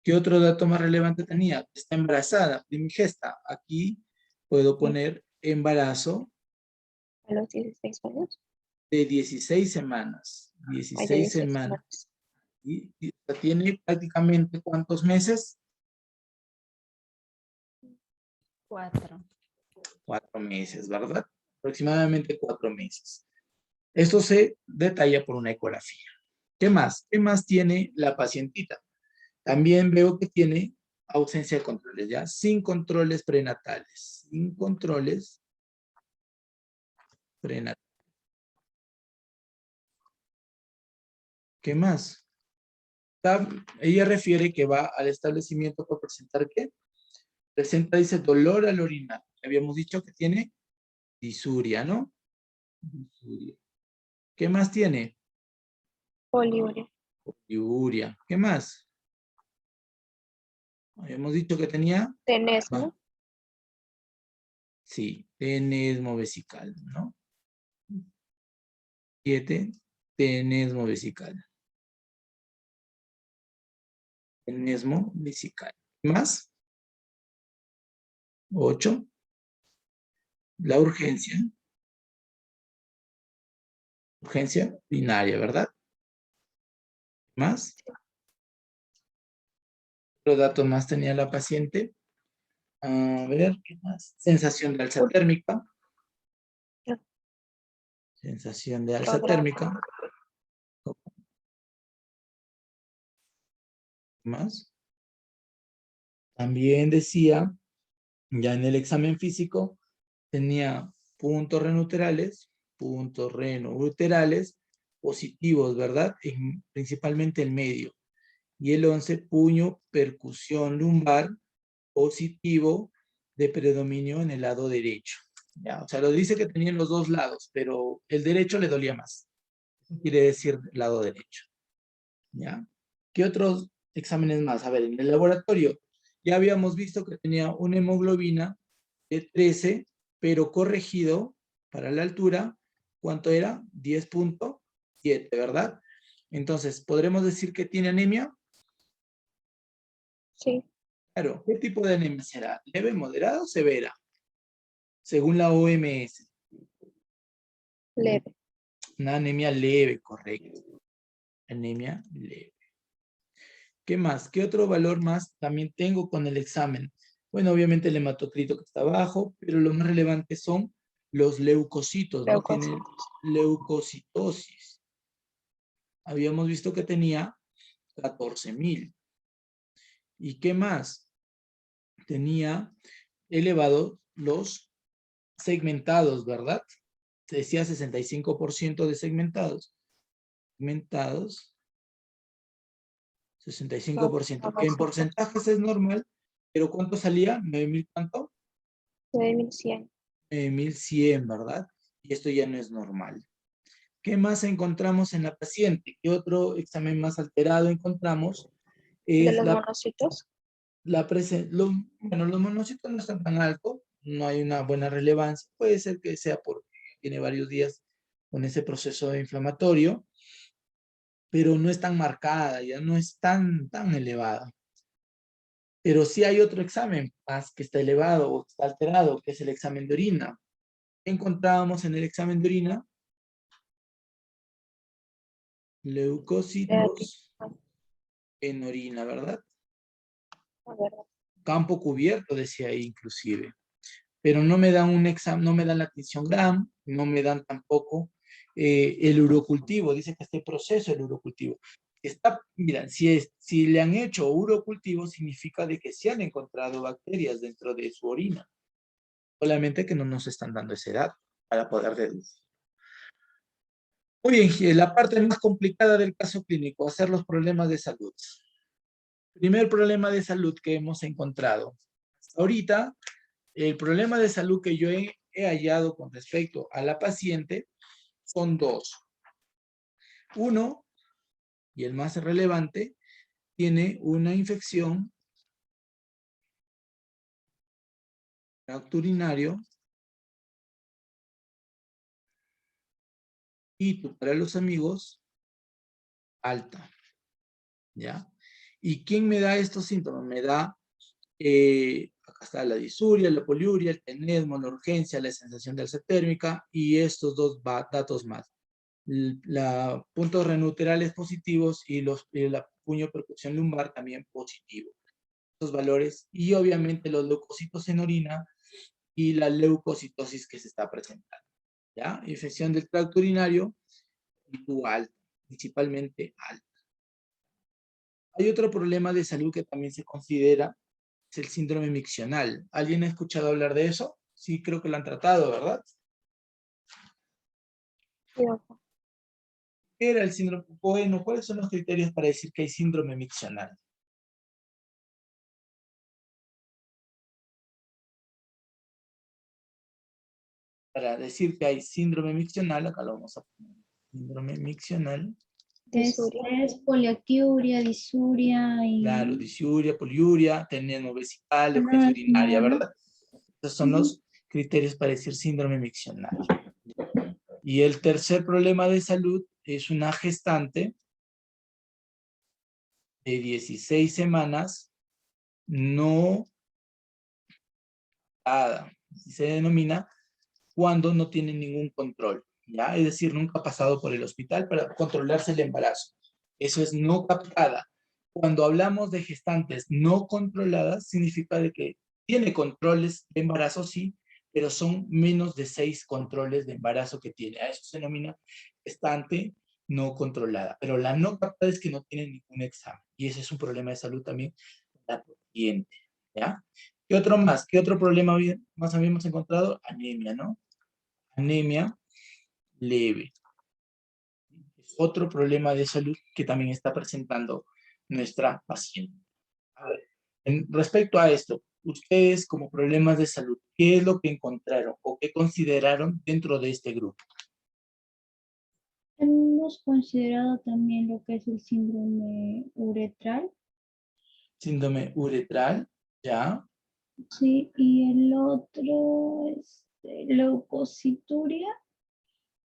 ¿Qué otro dato más relevante tenía? Está embarazada, primigesta. Aquí puedo poner embarazo A los 16 años. de 16 semanas. Hay de 16 16 semanas. semanas. Y tiene prácticamente ¿cuántos meses? 4. 4 meses, ¿verdad? Aproximadamente 4 meses. Esto se detalla por una ecografía. ¿Qué más? ¿Qué más tiene la pacientita? También veo que tiene ausencia de controles, ¿ya? Sin controles prenatales. Sin controles prenatales. ¿Qué más? Ella refiere que va al establecimiento para presentar ¿qué? Presenta, dice, dolor al orinar. Habíamos dicho que tiene disuria, ¿no? Disuria. ¿Qué más tiene? Poliuria. Poliuria. ¿Qué más? Habíamos dicho que tenía... Tenesmo. Sí, tenesmo vesical, ¿no? 7, tenesmo vesical. Tenesmo vesical. ¿Qué más? 8. La urgencia. Urgencia urinaria, ¿verdad? ¿Qué más? ¿Qué datos más tenía la paciente? A ver, ¿qué más? Sensación de alza térmica. Sensación de alza Otra. térmica. ¿Qué más? También decía, ya en el examen físico, tenía puntos renouterales positivos, ¿verdad? Principalmente el medio. Y el 11, puño, percusión lumbar, positivo de predominio en el lado derecho. ¿Ya? O sea, lo dice que tenía en los dos lados, pero el derecho le dolía más. Quiere decir lado derecho. ¿Ya? ¿Qué otros exámenes más? A ver, en el laboratorio ya habíamos visto que tenía una hemoglobina de 13, pero corregido para la altura, ¿cuánto era? 10.7, ¿verdad? Entonces, ¿podremos decir que tiene anemia? Sí. Claro. ¿Qué tipo de anemia será? ¿Leve, moderada o severa? Según la OMS. Leve. Una anemia leve, correcto. Anemia leve. ¿Qué más? ¿Qué otro valor más también tengo con el examen? Bueno, obviamente el hematocrito que está abajo, pero lo más relevante son los leucocitos, ¿no? Tiene leucocitosis. Habíamos visto que tenía 14,000. ¿Y qué más? Tenía elevados los segmentados, ¿verdad? Decía 65% de segmentados. Segmentados. 65%, que en porcentajes es normal, pero ¿cuánto salía? 9,000 ¿cuánto? 9100. 9,100, ¿verdad? Y esto ya no es normal. ¿Qué más encontramos en la paciente? ¿Qué otro examen más alterado encontramos? De Es los monocitos. bueno, los monocitos no están tan altos, no hay una buena relevancia, puede ser que sea porque tiene varios días con ese proceso inflamatorio, pero no es tan marcada, ya no es tan elevada. Pero sí hay otro examen más que está elevado o está alterado, que es el examen de orina. ¿Qué encontrábamos en el examen de orina? Leucocitos en orina, ¿verdad? A ver. Campo cubierto, decía ahí inclusive. Pero no me dan un examen, no me dan la tinciongram, no me dan tampoco el urocultivo. Dice que este proceso el urocultivo. Mira, si le han hecho urocultivo, significa de que se han encontrado bacterias dentro de su orina. Solamente que no nos están dando ese dato para poder deducir. Muy bien, la parte más complicada del caso clínico, hacer los problemas de salud. Primer problema de salud que hemos encontrado. Hasta ahorita, el problema de salud que yo he hallado con respecto a la paciente son dos. Uno, y el más relevante, tiene una infección tracto urinario y para los amigos, alta. ¿Ya? ¿Y quién me da estos síntomas? Me da, acá está la disuria, la poliuria, el tenesmo, la urgencia, la sensación de alza térmica y estos dos datos más. Puntos renouterales positivos y la puño percusión lumbar también positivo. Estos valores y obviamente los leucocitos en orina y la leucocitosis que se está presentando. ¿Ya? Infección del tracto urinario y alta, principalmente alta. Hay otro problema de salud que también se considera, es el síndrome miccional. ¿Alguien ha escuchado hablar de eso? Sí, creo que lo han tratado, ¿verdad? Sí, ojo. ¿Qué era el síndrome? Bueno, ¿cuáles son los criterios para decir que hay síndrome miccional? Para decir que hay síndrome miccional, acá lo vamos a poner. Síndrome miccional. Disuria. Es poliaquiuria, disuria y... Claro, disuria, poliuria, teneno vesical, frecuencia urinaria, ¿verdad? Estos son los criterios para decir síndrome miccional. Y el tercer problema de salud es una gestante de 16 semanas no dada. Se denomina cuando no tiene ningún control, ¿ya? Es decir, nunca ha pasado por el hospital para controlarse el embarazo. Eso es no captada. Cuando hablamos de gestantes no controladas, significa de que tiene controles de embarazo, sí, pero son menos de 6 controles de embarazo que tiene. A eso se denomina gestante no controlada. Pero la no captada es que no tiene ningún examen. Y ese es un problema de salud también la paciente, ¿ya? ¿Qué otro más? ¿Qué otro problema más habíamos encontrado? Anemia, ¿no? Anemia leve. Es otro problema de salud que también está presentando nuestra paciente. A ver, respecto a esto, ustedes como problemas de salud, ¿qué es lo que encontraron o qué consideraron dentro de este grupo? Hemos considerado también lo que es el síndrome uretral, Síndrome uretral, ¿ya? sí, y el otro es leucocituria.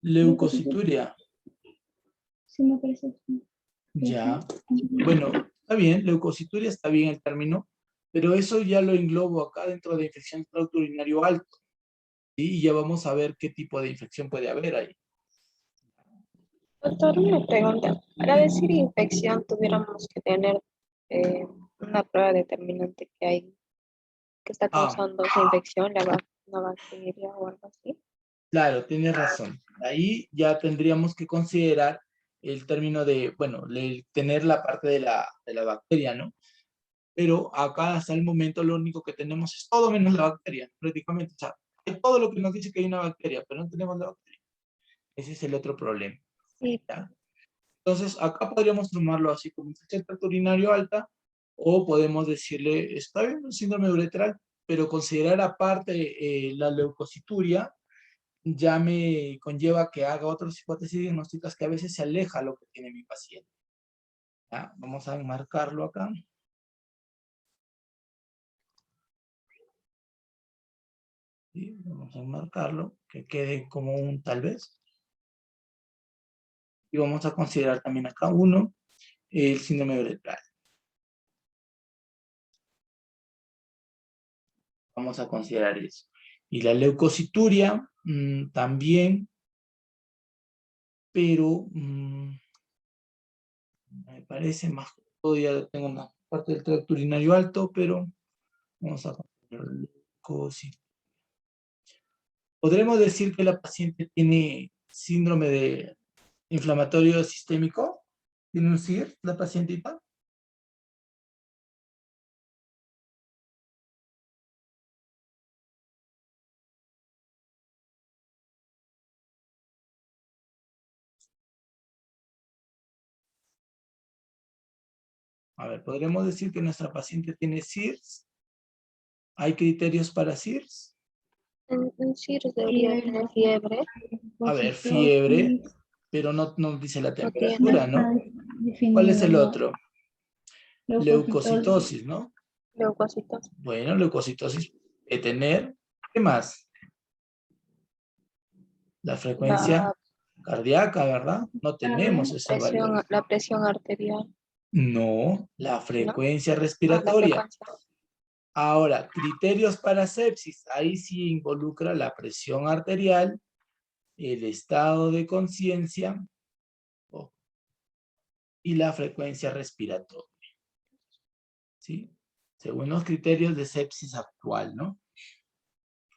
Leucocituria, Sí, me parece. ¿ya? Ujú. Bueno, está bien, leucocituria está bien el término, pero eso ya lo englobo acá dentro de infección del tracto urinario alto, ¿sí? Y ya vamos a ver qué tipo de infección puede haber ahí. Doctor, una pregunta. Para decir infección, tuviéramos que tener una prueba determinante que está Ah, causando esa infección, una bacteria o algo así. claro, tienes razón. Ahí ya tendríamos que considerar el término de, bueno, tener la parte de la bacteria, ¿no? Pero acá hasta el momento lo único que tenemos es todo menos la bacteria, prácticamente. O sea, hay todo lo que nos dice que hay una bacteria, pero no tenemos la bacteria. Ese es el otro problema, Sí, ¿ya? Entonces, acá podríamos tomarlo así como infección urinario alta, o podemos decirle, está bien, un síndrome uretral, pero considerar aparte la leucocituria, ya me conlleva que haga otras hipótesis diagnósticas que a veces se aleja lo que tiene mi paciente. ¿Ya? Vamos a enmarcarlo acá. ¿Sí? Vamos a enmarcarlo, que quede como un tal vez. Y vamos a considerar también acá uno, el síndrome uretral. Vamos a considerar eso. Y la leucocituria también, pero me parece más, todavía tengo una parte del tracto urinario alto, pero vamos a considerar leucocituria. ¿Podremos decir que la paciente tiene síndrome de inflamatorio sistémico? ¿Tiene un SIR, la pacientita? A ver, ¿podremos decir que nuestra paciente tiene SIRS? ¿Hay criterios para SIRS? en sí debería tener fiebre, A ver, fiebre, Leucocitosis, pero no nos dice la no no tiene temperatura, está ¿no? ¿Cuál es definido, el ¿no? otro? Leucocitosis. Leucocitosis, ¿no? leucocitos. Bueno, leucocitosis de tener, ¿qué más? La frecuencia La cardíaca, ¿verdad? No tenemos ese valor. la presión arterial, No, la ¿no? frecuencia Ah, la respiratoria. frecuencia. Ahora, criterios para sepsis. Ahí sí involucra la presión arterial, el estado de conciencia y la frecuencia respiratoria. ¿Sí? Según los criterios de sepsis actual, ¿no?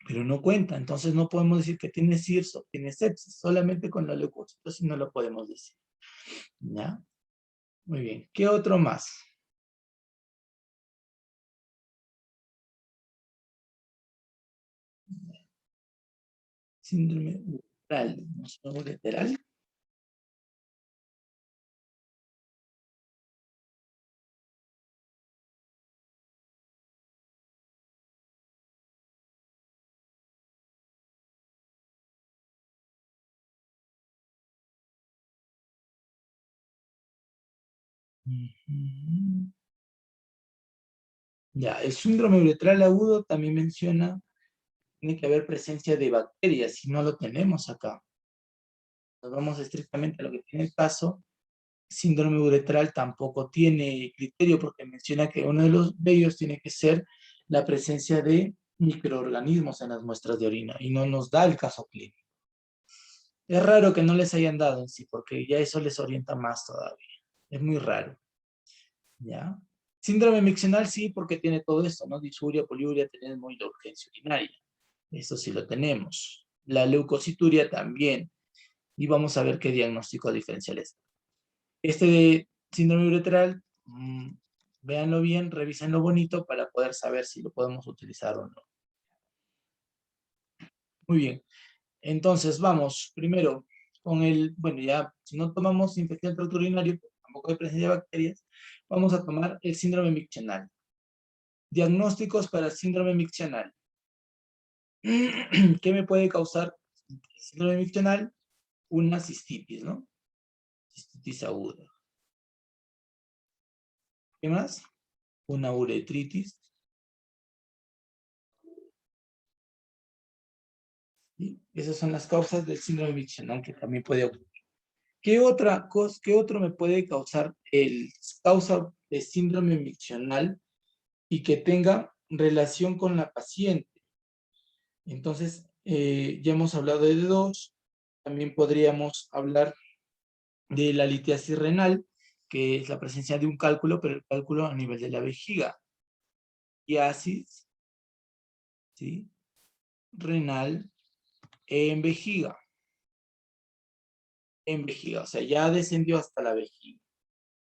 pero no cuenta. Entonces no podemos decir que tiene SIRS o tiene sepsis. Solamente con la leucocitosis no lo podemos decir. ¿Ya? Muy bien. ¿Qué otro más? Síndrome uretral. ¿No es uretral? Ujú. Ya, el síndrome uretral agudo también menciona, tiene que haber presencia de bacterias, y no lo tenemos acá. Nos vamos estrictamente a lo que tiene el caso. Síndrome uretral tampoco tiene criterio porque menciona que uno de ellos tiene que ser la presencia de microorganismos en las muestras de orina y no nos da el caso clínico. Es raro que no les hayan dado en sí porque ya eso les orienta más todavía. Es muy raro. ¿Ya? Síndrome miccional sí porque tiene todo esto, ¿no? Disuria, poliuria, tenesmo y la urgencia urinaria. Eso sí lo tenemos. La leucocituria también. Y vamos a ver qué diagnóstico diferencial es. Este de síndrome uretral, véanlo bien, revísenlo bonito para poder saber si lo podemos utilizar o no. Muy bien. Entonces, vamos primero con el, bueno, ya, si no tomamos infección del tracto urinario, tampoco hay presencia de bacterias, vamos a tomar el síndrome miccional. Diagnósticos para el síndrome miccional. ¿Qué me puede causar el síndrome miccional? Una cistitis, ¿no? Cistitis aguda. ¿Qué más? Una uretritis. ¿Sí? Esas son las causas del síndrome miccional que también puede ocurrir. ¿Qué otro me puede causar el causa de síndrome miccional y que tenga relación con la paciente? Entonces, ya hemos hablado de dos. También podríamos hablar de la litiasis renal, que es la presencia de un cálculo, pero el cálculo a nivel de la vejiga. Litiasis, ¿sí? Renal en vejiga. En vejiga, o sea, ya descendió hasta la vejiga.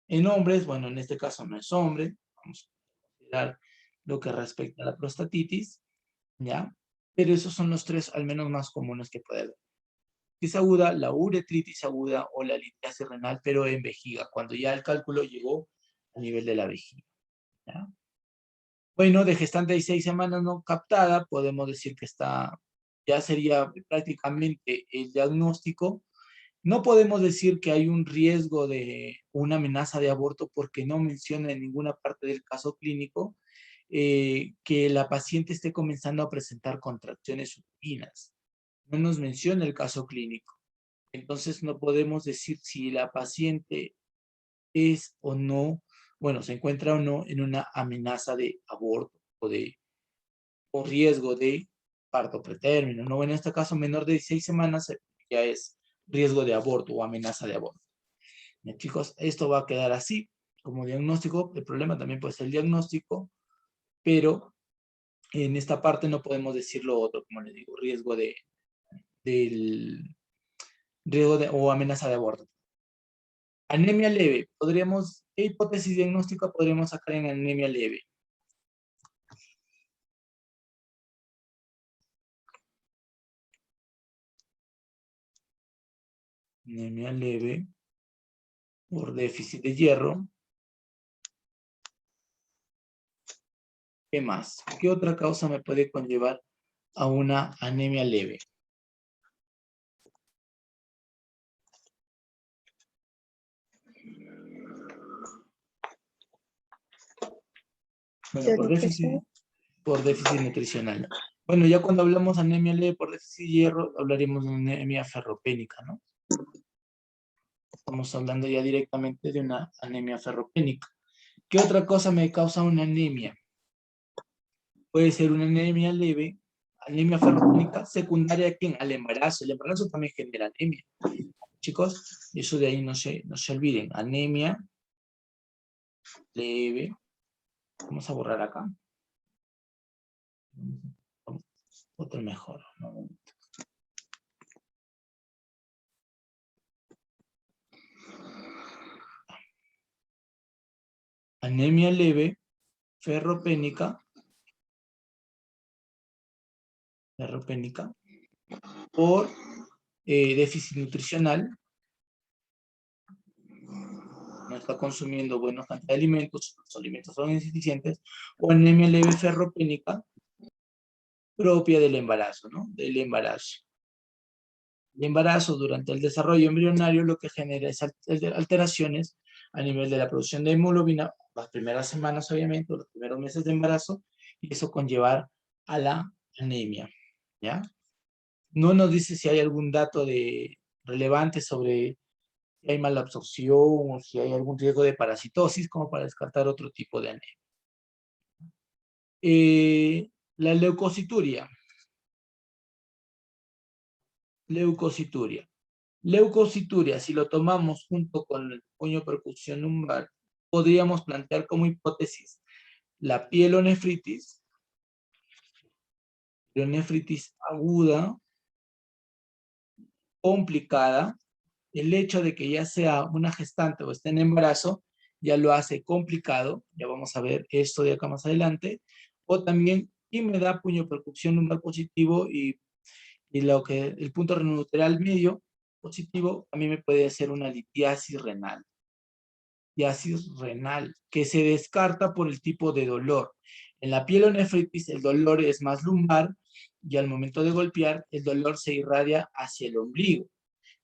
En hombres, bueno, en este caso no es hombre, vamos a considerar lo que respecta a la prostatitis, ¿ya? Pero esos son los tres al menos más comunes que puede haber. Es aguda, la uretritis aguda o la litiasis renal, pero en vejiga, cuando ya el cálculo llegó a nivel de la vejiga, ¿ya? Bueno, de gestante de 6 semanas no captada, podemos decir que está, ya sería prácticamente el diagnóstico. No podemos decir que hay un riesgo de una amenaza de aborto porque no menciona en ninguna parte del caso clínico que la paciente esté comenzando a presentar contracciones uterinas. No nos menciona el caso clínico. Entonces no podemos decir si la paciente es o no, bueno, se encuentra o no en una amenaza de aborto o riesgo de parto pretérmino. No, en este caso menor de 16 semanas ya es riesgo de aborto o amenaza de aborto. Bien, chicos, esto va a quedar así como diagnóstico. El problema también puede ser el diagnóstico, pero en esta parte no podemos decir lo otro, como les digo, riesgo o amenaza de aborto. Anemia leve, ¿qué hipótesis diagnóstica podríamos sacar en anemia leve? Anemia leve por déficit de hierro. ¿Qué más? ¿Qué otra causa me puede conllevar a una anemia leve? Bueno, por déficit nutricional. Bueno, ya cuando hablamos anemia leve por déficit de hierro, hablaremos de una anemia ferropénica, ¿no? Estamos hablando ya directamente de una anemia ferropénica. ¿Qué otra cosa me causa una anemia? Puede ser una anemia leve, anemia ferropénica, secundaria ¿a quién? Al embarazo. El embarazo también genera anemia. Chicos, eso de ahí no se olviden. Anemia leve. Vamos a borrar acá. Otro mejor, ¿no? Anemia leve, ferropénica, por déficit nutricional, no está consumiendo buena cantidad de alimentos, los alimentos son insuficientes, o anemia leve ferropénica propia del embarazo, ¿no? Del embarazo. El embarazo durante el desarrollo embrionario lo que genera es alteraciones a nivel de la producción de hemoglobina, las primeras semanas obviamente, los primeros meses de embarazo, y eso conllevar a la anemia, ¿ya? No nos dice si hay algún dato relevante sobre si hay mala absorción o si hay algún riesgo de parasitosis, como para descartar otro tipo de anemia. La leucocituria. Leucocituria, si lo tomamos junto con el puño percusión lumbar, podríamos plantear como hipótesis la pielonefritis aguda, complicada. El hecho de que ya sea una gestante o esté en embarazo, ya lo hace complicado, ya vamos a ver esto de acá más adelante, o también, y me da puño percusión lumbar positivo y el punto renouteral medio positivo, a mí me puede hacer una litiasis renal. Litiasis renal, que se descarta por el tipo de dolor. En la pielonefritis el dolor es más lumbar y al momento de golpear el dolor se irradia hacia el ombligo.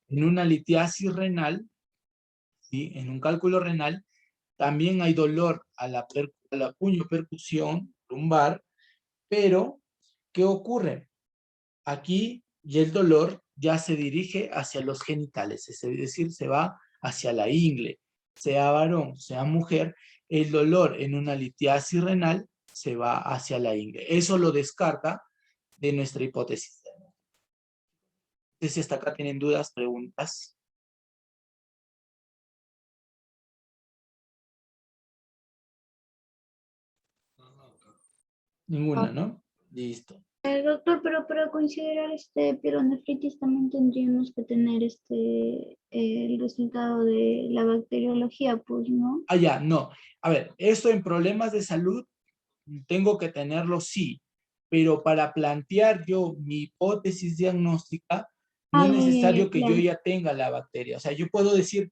En una litiasis renal, ¿sí? En un cálculo renal, también hay dolor a la puño percusión lumbar, pero ¿qué ocurre? Aquí y el dolor ya se dirige hacia los genitales, es decir, se va hacia la ingle. Sea varón, sea mujer, el dolor en una litiasis renal se va hacia la ingle. Eso lo descarta de nuestra hipótesis. No sé si hasta acá tienen dudas, preguntas. Ninguna, ¿no? Listo. Doctor, pero para considerar pielonefritis también tendríamos que tener el resultado de la bacteriología, pues, ¿no? Ah, ya, no. A ver, esto en problemas de salud tengo que tenerlo, sí, pero para plantear yo mi hipótesis diagnóstica, no Ah, es ya, necesario que yo claro. ya tenga la bacteria. O sea, yo puedo decir,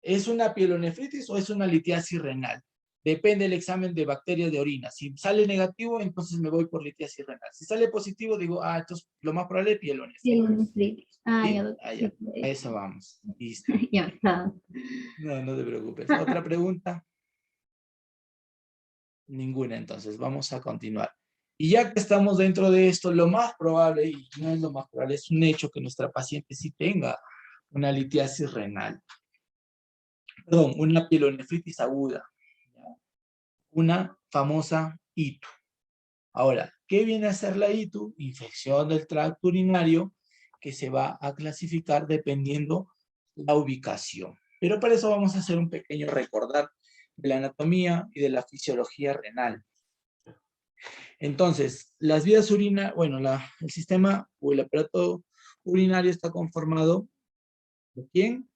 ¿es una pielonefritis o es una litiasis renal? Depende del examen de bacterias de orina. Si sale negativo, entonces me voy por litiasis renal. Si sale positivo, digo, entonces lo más probable es pielonefritis. Pielonefritis. Ah, ¿Sí? ya, doctor. Ya. Sí, A eso vamos. Listo. ya está. No te preocupes. ¿Otra pregunta? Ninguna, entonces vamos a continuar. Y ya que estamos dentro de esto, lo más probable, y no es lo más probable, es un hecho que nuestra paciente sí tenga una litiasis renal. Perdón, una pielonefritis aguda. ¿Ya? Una famosa ITU. Ahora, ¿qué viene a ser la ITU? Infección del tracto urinario que se va a clasificar dependiendo la ubicación. Pero para eso vamos a hacer un pequeño recordar de la anatomía y de la fisiología renal. Entonces, las vías bueno, el sistema o el aparato urinario está conformado ¿por quién?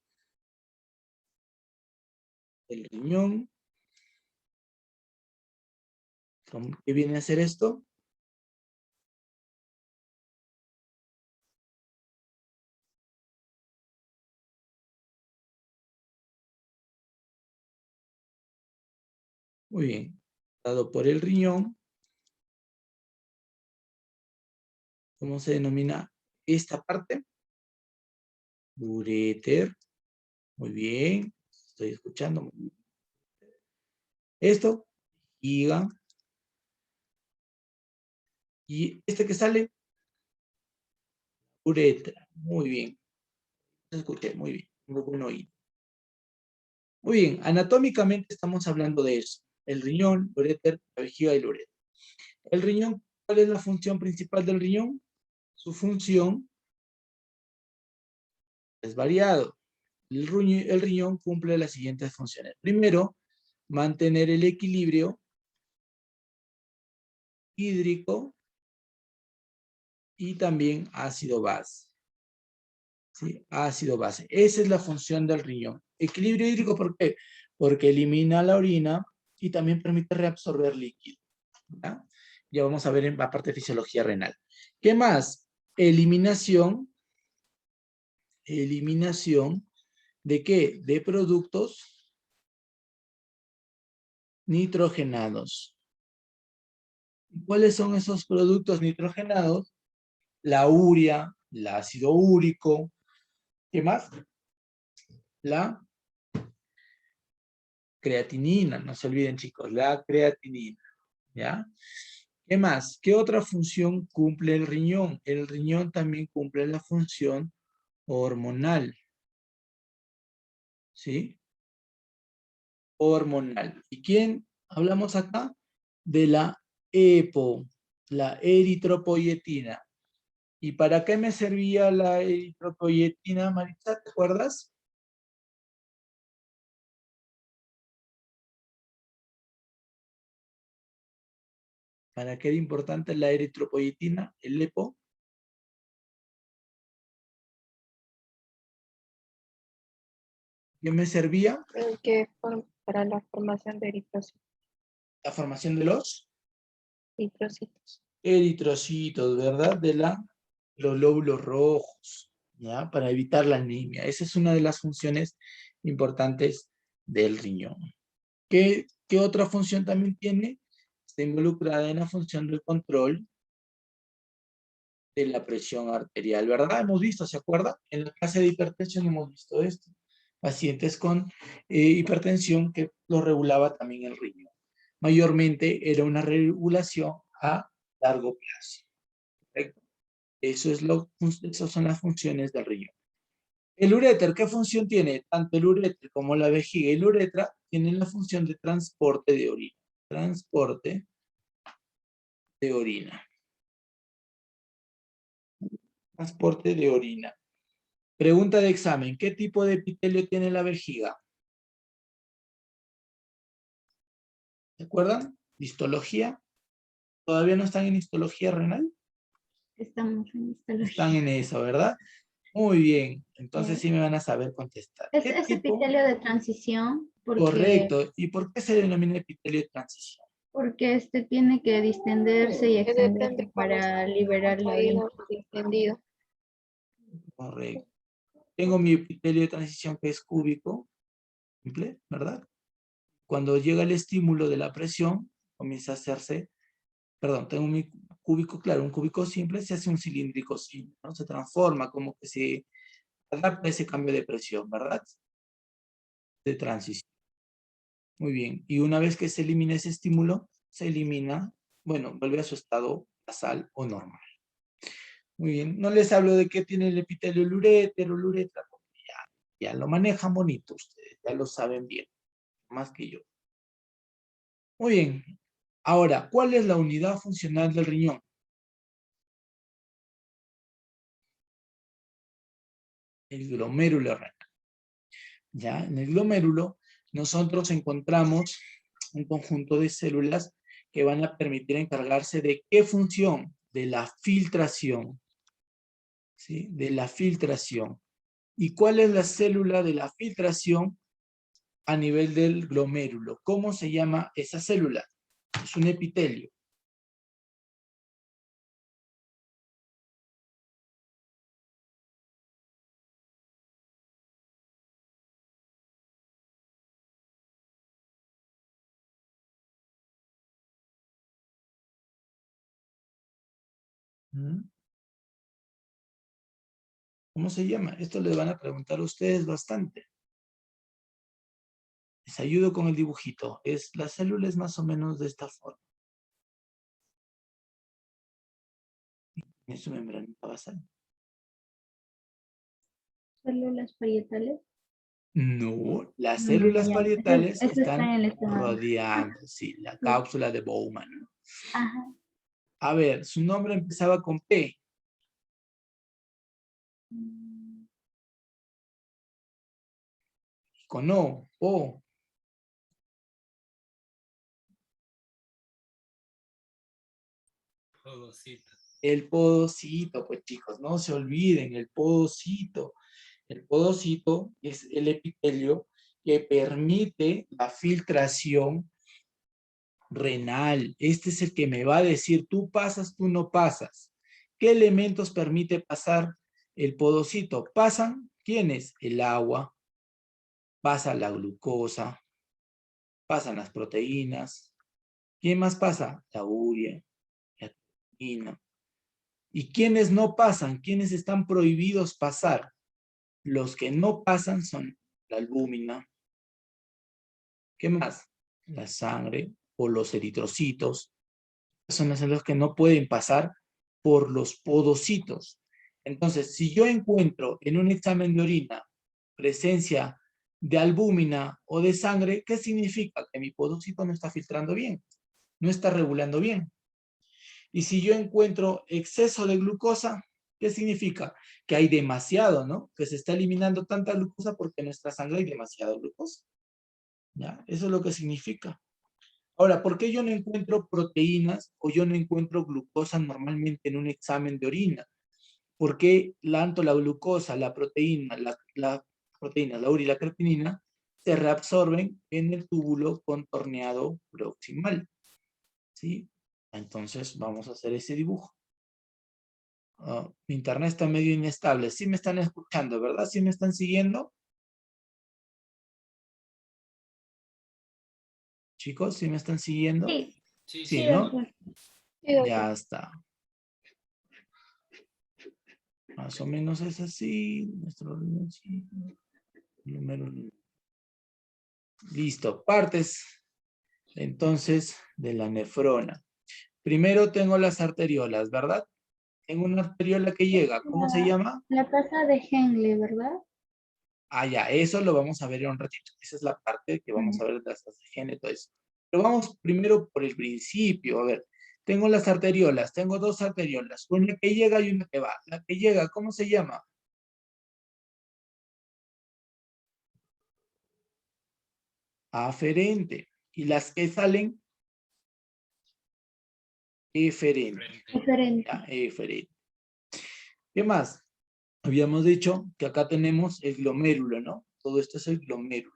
El riñón. ¿Qué viene a hacer esto? Muy bien. Dado por el riñón. ¿Cómo se denomina esta parte? Uréter. Muy bien. Estoy escuchando. Muy bien. Esto, vejiga. Y este que sale, uretra. Muy bien. Escuché, muy bien. Tengo buen oído. Muy bien, anatómicamente estamos hablando de eso. El riñón, el uréter, la vejiga y el ureter. El riñón, ¿cuál es la función principal del riñón? Su función es variado. El riñón cumple las siguientes funciones. Primero, mantener el equilibrio hídrico y también ácido base. ¿Sí? Ácido base. Esa es la función del riñón. Equilibrio hídrico, ¿por qué? Porque elimina la orina y también permite reabsorber líquido. ¿Ya? Ya vamos a ver en la parte de fisiología renal. ¿Qué más? Eliminación. Eliminación ¿de qué? De productos nitrogenados. ¿Cuáles son esos productos nitrogenados? La urea, el ácido úrico. ¿Qué más? La creatinina, no se olviden chicos, la creatinina. ¿Ya? ¿Qué más? ¿Qué otra función cumple el riñón? El riñón también cumple la función hormonal. ¿Sí? Hormonal. ¿Y quién hablamos acá? De la EPO, la eritropoyetina. ¿Y para qué me servía la eritropoyetina, Maritza? ¿Te acuerdas? ¿Para qué era importante la eritropoyetina, el EPO? ¿Qué me servía? Para la formación de La formación de los eritrocitos. eritrocitos, ¿verdad? De los lóbulos rojos, ¿ya? Para evitar la anemia. Esa es una de las funciones importantes del riñón. ¿Qué otra función también tiene? Está involucrada en la función del control de la presión arterial, ¿verdad? Hemos visto, ¿se acuerda? En la clase de hipertensión hemos visto esto. Pacientes con hipertensión que lo regulaba también el riñón. Mayormente era una regulación a largo plazo. ¿Correcto? Esas son las funciones del riñón. El uréter, ¿qué función tiene? Tanto el uréter como la vejiga y la uretra tienen la función de transporte de orina. Transporte de orina. Transporte de orina. Pregunta de examen. ¿Qué tipo de epitelio tiene la vejiga? ¿Se acuerdan? Histología. ¿Todavía no están en histología renal? Estamos en histología. Están en eso, ¿verdad? Muy bien. Entonces sí me van a saber contestar. ¿Qué Es tipo? epitelio de transición Correcto. ¿Y por qué se denomina epitelio de transición? porque este tiene que distenderse y Que extenderse depende cómo para liberar la orina. distendido. Correcto. Tengo mi epitelio de transición que es cúbico, simple, ¿verdad? Cuando llega el estímulo de la presión, comienza a hacerse, perdón, tengo mi cúbico, claro, un cúbico simple se hace un cilíndrico simple, ¿no? Se transforma, como que se adapta a ese cambio de presión, ¿verdad? De transición. Muy bien. Y una vez que se elimina ese estímulo, se elimina, bueno, vuelve a su estado basal o normal. Muy bien. No les hablo de qué tiene el epitelio, el uréter o la uretra, porque ya lo manejan bonito ustedes, ya lo saben bien, más que yo. Muy bien. Ahora, ¿cuál es la unidad funcional del riñón? El glomérulo renal. Ya, en el glomérulo nosotros encontramos un conjunto de células que van a permitir encargarse de ¿qué función? De la filtración. ¿Sí? De la filtración. ¿Y cuál es la célula de la filtración a nivel del glomérulo? ¿Cómo se llama esa célula? Es un epitelio. ¿Mm? ¿Cómo se llama? Esto les van a preguntar a ustedes bastante. Les ayudo con el dibujito. La célula es más o menos de esta forma. Es su membranita basal. Células parietales. No, las No, células ya. parietales Eso está están en el estómago. rodeando, sí, la Sí. cápsula de Bowman. Ajá. A ver, su nombre empezaba con P. Con O. Fogosita. El podocito, pues chicos, no se olviden, el podocito. El podocito es el epitelio que permite la filtración renal. Este es el que me va a decir, tú pasas, tú no pasas. ¿Qué elementos permite pasar el podocito? ¿Pasan? ¿Quiénes? El agua, pasa la glucosa, pasan las proteínas. ¿Quién más pasa? La urea, la creatinina. ¿Y quiénes no pasan? ¿Quiénes están prohibidos pasar? Los que no pasan son la albúmina. ¿Qué más? La sangre o los eritrocitos. Son los que no pueden pasar por los podocitos. Entonces, si yo encuentro en un examen de orina presencia de albúmina o de sangre, ¿qué significa? Que mi podocito no está filtrando bien, no está regulando bien. Y si yo encuentro exceso de glucosa, ¿qué significa? Que hay demasiado, ¿no? Que se está eliminando tanta glucosa porque en nuestra sangre hay demasiada glucosa. ¿Ya? Eso es lo que significa. Ahora, ¿por qué yo no encuentro proteínas o yo no encuentro glucosa normalmente en un examen de orina? Porque tanto la glucosa, la proteína, la urea y la creatinina se reabsorben en el túbulo contorneado proximal. ¿Sí? Entonces vamos a hacer ese dibujo. Mi internet está medio inestable. Sí me están escuchando, ¿verdad? ¿Sí me están siguiendo? Chicos, ¿sí me están siguiendo? Sí, Sí, Sí, sí, sí. ¿no? doctor. Sí, doctor. Ya está. Más o menos es así. Nuestro número. Listo. Partes, entonces, de la nefrona. Primero tengo las arteriolas, ¿verdad? Tengo una arteriola que llega. ¿Cómo se llama? La tasa de Henle, ¿verdad? Ah, ya. Eso lo vamos a ver en un ratito. Esa es la parte que vamos a ver de las tasas de Henle y todo eso. Pero vamos primero por el principio. A ver. Tengo las arteriolas. Tengo dos arteriolas. Una que llega y una que va. La que llega, ¿cómo se llama? Aferente. Y las que salen, eferente. Frente. Diferente. Ya, eferente. ¿Qué más? Habíamos dicho que acá tenemos el glomérulo, ¿no? Todo esto es el glomérulo.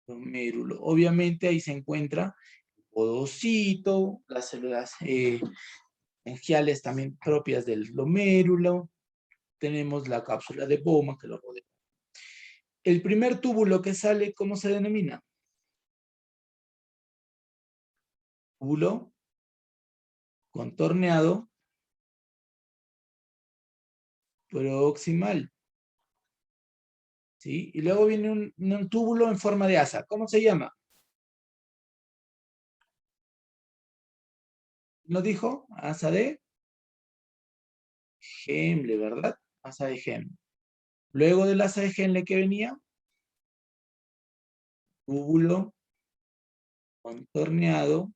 Glomérulo. Obviamente ahí se encuentra el podocito, las células meningiales también propias del glomérulo. Tenemos la cápsula de Bowman que lo rodea. El primer túbulo que sale, ¿cómo se denomina? Túbulo contorneado proximal. ¿Sí? Y luego viene un túbulo en forma de asa. ¿Cómo se llama? ¿No dijo? Asa de Henle, ¿verdad? Asa de Henle. Luego del asa de Henle que venía, túbulo contorneado,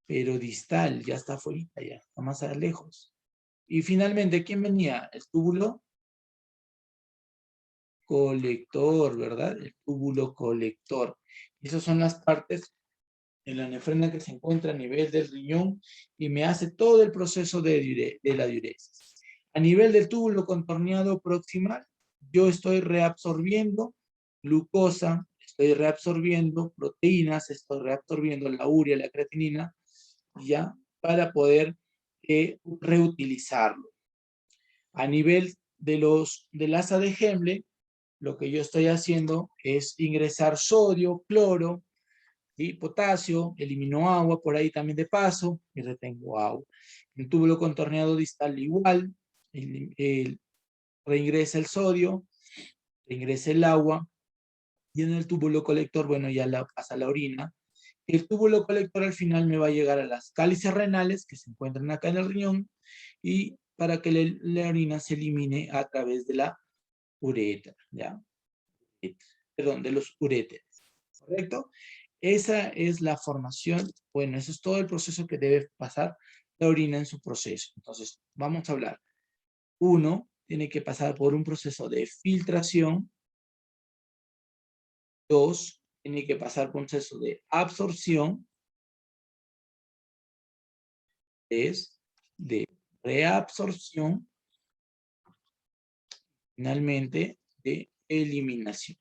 pero distal, ya está afuera, ya está más lejos. Y finalmente, ¿quién venía? El túbulo colector, ¿verdad? El túbulo colector. Esas son las partes en la nefrona que se encuentra a nivel del riñón y me hace todo el proceso de la diuresis. A nivel del túbulo contorneado proximal, yo estoy reabsorbiendo glucosa, estoy reabsorbiendo proteínas, estoy reabsorbiendo la urea, la creatinina, ya, para poder reutilizarlo. A nivel del asa de Henle, lo que yo estoy haciendo es ingresar sodio, cloro, y potasio, elimino agua por ahí también de paso, y retengo agua. El túbulo contorneado distal igual, reingresa el sodio, reingresa el agua, y en el túbulo colector, bueno, ya pasa la orina. El túbulo colector al final me va a llegar a las cálices renales, que se encuentran acá en el riñón, y para que la orina se elimine a través de la uretra, ¿ya? Perdón, de los uréteres, ¿correcto? Esa es la formación, bueno, eso es todo el proceso que debe pasar la orina en su proceso. Entonces, vamos a hablar. Uno tiene que pasar por un proceso de filtración, 2 tiene que pasar por un proceso de absorción. 3 de reabsorción. Finalmente, de eliminación.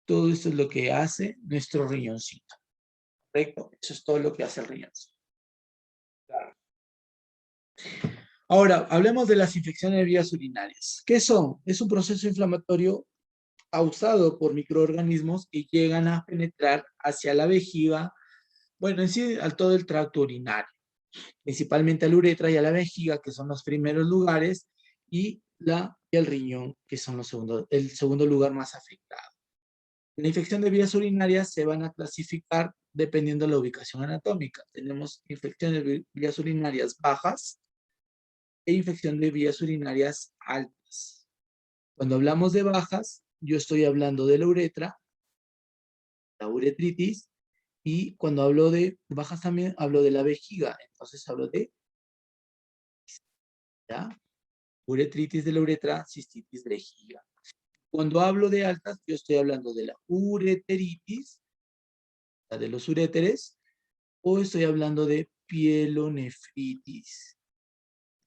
Todo esto es lo que hace nuestro riñoncito. ¿Correcto? Eso es todo lo que hace el riñoncito. Claro. Ahora, hablemos de las infecciones de vías urinarias. ¿Qué son? Es un proceso inflamatorio causado por microorganismos que llegan a penetrar hacia la vejiga, bueno, en sí, a todo el tracto urinario, principalmente a la uretra y a la vejiga, que son los primeros lugares, y el riñón, que son el segundo lugar más afectado. La infección de vías urinarias se van a clasificar dependiendo de la ubicación anatómica. Tenemos infecciones de vías urinarias bajas e infección de vías urinarias altas. Cuando hablamos de bajas, yo estoy hablando de la uretra, la uretritis, y cuando hablo de bajas también hablo de la vejiga. Entonces hablo de, ¿ya?, uretritis de la uretra, cistitis de vejiga. Cuando hablo de altas, yo estoy hablando de la ureteritis, la de los uréteres, o estoy hablando de pielonefritis.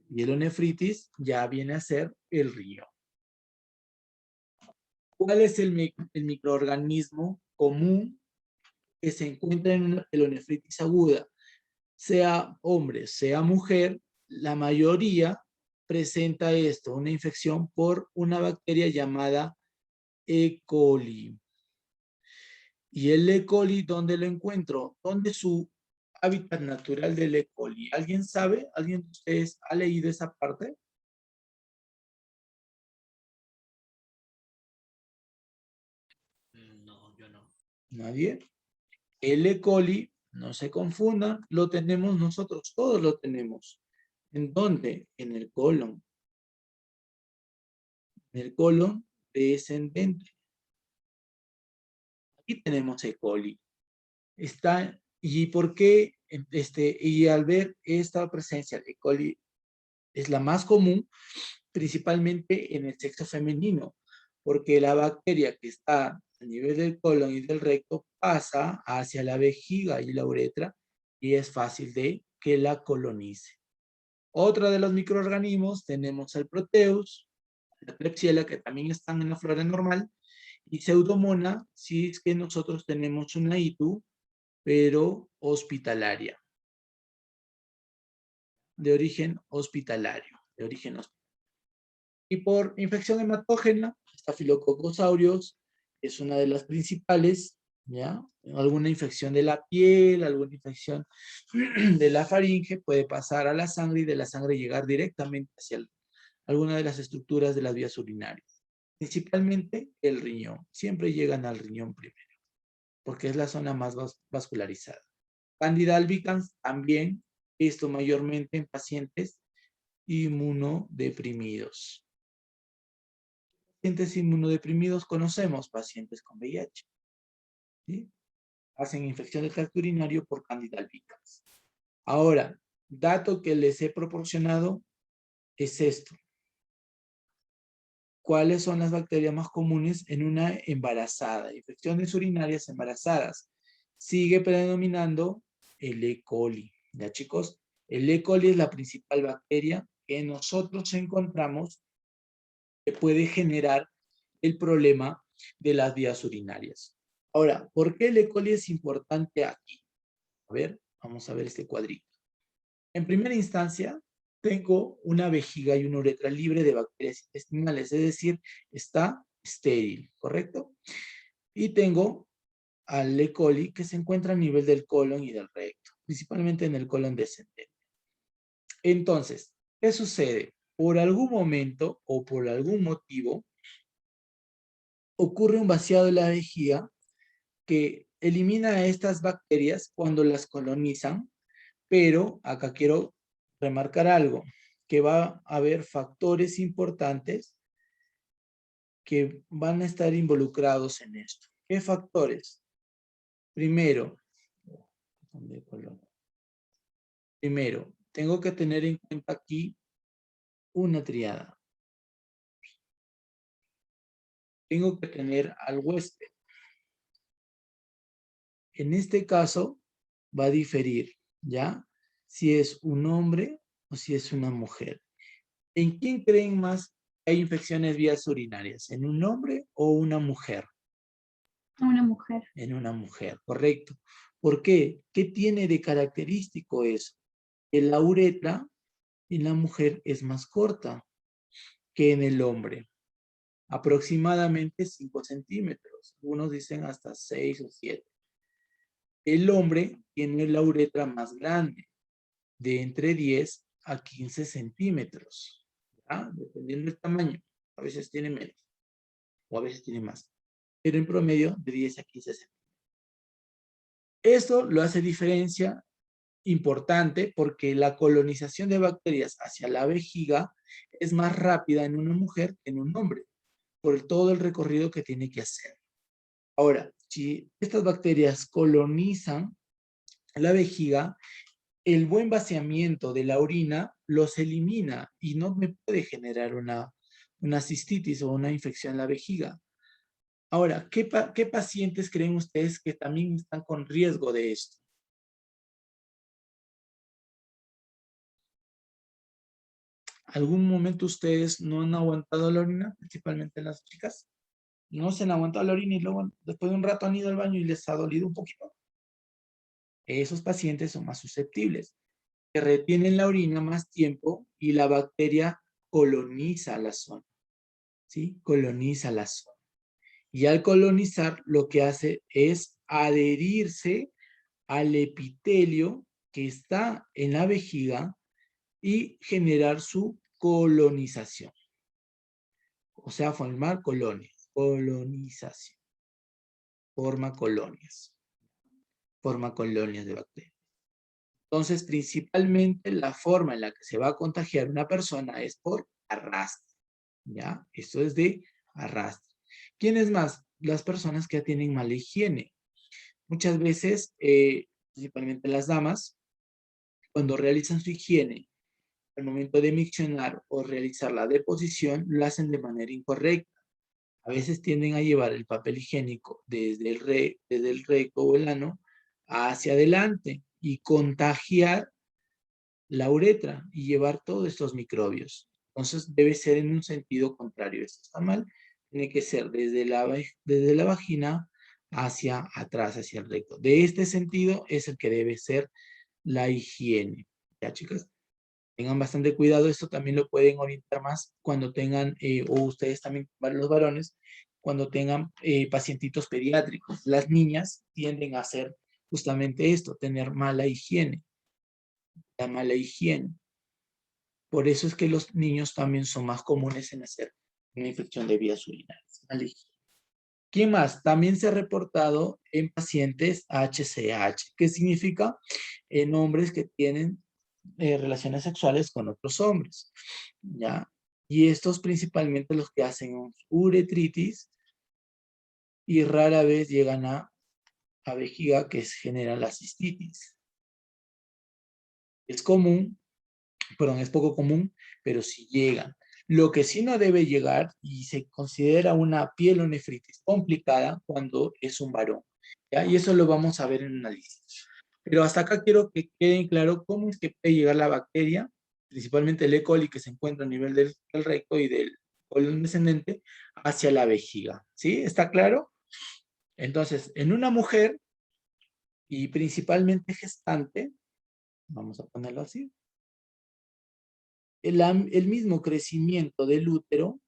Pielonefritis ya viene a ser el riñón. ¿Cuál es el microorganismo común que se encuentra en una pielonefritis aguda? Sea hombre, sea mujer, la mayoría presenta esto, una infección por una bacteria llamada E. coli. ¿Y el E. coli dónde lo encuentro? ¿Dónde es su hábitat natural del E. coli? ¿Alguien sabe? ¿Alguien de ustedes ha leído esa parte? No, yo no. ¿Nadie? El E. coli, no se confundan, lo tenemos nosotros, todos lo tenemos. ¿En dónde? En el colon. En el colon descendente. Aquí tenemos E. coli. ¿Y por qué? Y al ver esta presencia de E. coli, es la más común, principalmente en el sexo femenino, porque la bacteria que está a nivel del colon y del recto pasa hacia la vejiga y la uretra y es fácil de que la colonice. Otra de los microorganismos tenemos el Proteus, la Klebsiella, que también están en la flora normal, y Pseudomonas, si es que nosotros tenemos una ITU, pero hospitalaria. De origen hospitalario. Y por infección hematógena, Staphylococcus aureus es una de las principales, ¿ya? Alguna infección de la piel, alguna infección de la faringe puede pasar a la sangre y de la sangre llegar directamente hacia alguna de las estructuras de las vías urinarias. Principalmente el riñón. Siempre llegan al riñón primero, porque es la zona más vascularizada. Candida albicans también, esto mayormente en pacientes inmunodeprimidos. Pacientes inmunodeprimidos conocemos pacientes con VIH. ¿Sí? Hacen infección del tracto urinario por Candida albicans. Ahora, dato que les he proporcionado es esto. ¿Cuáles son las bacterias más comunes en una embarazada? Infecciones urinarias embarazadas. Sigue predominando el E. coli. ¿Ya, chicos? El E. coli es la principal bacteria que nosotros encontramos que puede generar el problema de las vías urinarias. Ahora, ¿por qué el E. coli es importante aquí? A ver, vamos a ver este cuadrito. En primera instancia, tengo una vejiga y una uretra libre de bacterias intestinales, es decir, está estéril, ¿correcto? Y tengo al E. coli que se encuentra a nivel del colon y del recto, principalmente en el colon descendente. Entonces, ¿qué sucede? Por algún momento o por algún motivo, ocurre un vaciado de la vejiga que elimina a estas bacterias cuando las colonizan, pero acá quiero remarcar algo, que va a haber factores importantes que van a estar involucrados en esto. ¿Qué factores? Primero, tengo que tener en cuenta aquí una triada. Tengo que tener al huésped. En este caso va a diferir, ¿ya? Si es un hombre o si es una mujer. ¿En quién creen más que hay infecciones vías urinarias? ¿En un hombre o una mujer? Una mujer. En una mujer, correcto. ¿Por qué? ¿Qué tiene de característico eso? Que la uretra en la mujer es más corta que en el hombre. Aproximadamente 5 centímetros. Algunos dicen hasta 6 o 7. El hombre tiene la uretra más grande, de entre 10 a 15 centímetros. ¿Ya? Dependiendo del tamaño. A veces tiene menos o a veces tiene más. Pero en promedio de 10 a 15 centímetros. Esto lo hace diferencia importante porque la colonización de bacterias hacia la vejiga es más rápida en una mujer que en un hombre, por todo el recorrido que tiene que hacer. Ahora, si estas bacterias colonizan la vejiga, el buen vaciamiento de la orina los elimina y no me puede generar una cistitis o una infección en la vejiga. Ahora, ¿qué pacientes creen ustedes que también están con riesgo de esto? ¿Algún momento ustedes no han aguantado la orina, principalmente las chicas? No se han aguantado la orina y luego después de un rato han ido al baño y les ha dolido un poquito. Esos pacientes son más susceptibles, que retienen la orina más tiempo y la bacteria coloniza la zona, ¿sí? Coloniza la zona. Y al colonizar lo que hace es adherirse al epitelio que está en la vejiga y generar su colonización. O sea, formar colonias. Colonización. Forma colonias de bacterias. Entonces, principalmente la forma en la que se va a contagiar una persona es por arrastre, ¿ya? Esto es de arrastre. ¿Quiénes más? Las personas que ya tienen mala higiene. Muchas veces, principalmente las damas, cuando realizan su higiene, al momento de miccionar o realizar la deposición, lo hacen de manera incorrecta. A veces tienden a llevar el papel higiénico desde el recto o el ano hacia adelante y contagiar la uretra y llevar todos estos microbios. Entonces debe ser en un sentido contrario. Esto está mal. Tiene que ser desde la vagina hacia atrás, hacia el recto. De este sentido es el que debe ser la higiene. ¿Ya, chicas? Tengan bastante cuidado. Esto también lo pueden orientar más cuando tengan, o ustedes también, los varones, cuando tengan pacientitos pediátricos. Las niñas tienden a hacer justamente esto, tener mala higiene. La mala higiene. Por eso es que los niños también son más comunes en hacer una infección de vías urinarias. Mala higiene. ¿Quién más? También se ha reportado en pacientes HCH, que significa en hombres que tienen relaciones sexuales con otros hombres, ¿ya? Y estos principalmente los que hacen uretritis y rara vez llegan a vejiga, que genera la cistitis. Es común, perdón, es poco común, pero sí llegan. Lo que sí no debe llegar y se considera una pielonefritis complicada cuando es un varón, ¿ya? Y eso lo vamos a ver en una lista. Pero hasta acá quiero que quede claro cómo es que puede llegar la bacteria, principalmente el E. coli que se encuentra a nivel del recto y del colon descendente, hacia la vejiga. ¿Sí? ¿Está claro? Entonces, en una mujer, y principalmente gestante, vamos a ponerlo así, el mismo crecimiento del útero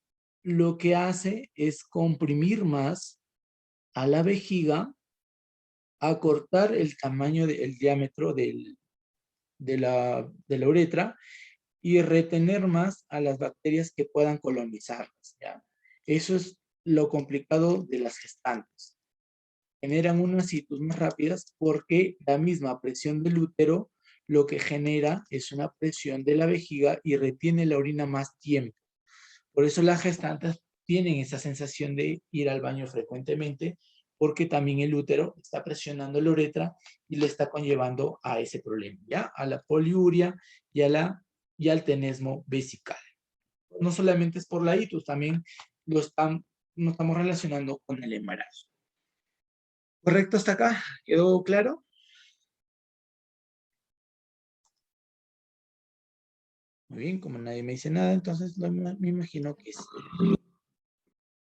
lo que hace es comprimir más a la vejiga, acortar el tamaño, el diámetro de la uretra y retener más a las bacterias que puedan colonizarlas, ¿ya? Eso es lo complicado de las gestantes. Generan unas citus más rápidas porque la misma presión del útero lo que genera es una presión de la vejiga y retiene la orina más tiempo. Por eso las gestantes tienen esa sensación de ir al baño frecuentemente, porque también el útero está presionando la uretra y le está conllevando a ese problema, ¿ya? A la poliuria y al tenesmo vesical. No solamente es por la itus, también nos estamos relacionando con el embarazo. ¿Correcto hasta acá? ¿Quedó claro? Muy bien, como nadie me dice nada, entonces me imagino que sí.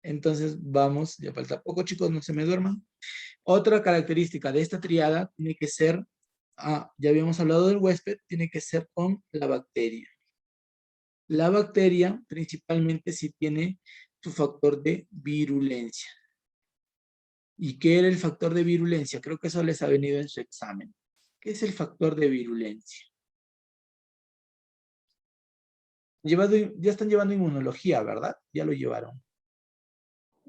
Entonces vamos, ya falta poco chicos, no se me duerman. Otra característica de esta triada tiene que ser, ya habíamos hablado del huésped, tiene que ser con la bacteria. La bacteria principalmente si tiene su factor de virulencia. ¿Y qué era el factor de virulencia? Creo que eso les ha venido en su examen. ¿Qué es el factor de virulencia? Ya están llevando inmunología, ¿verdad? Ya lo llevaron.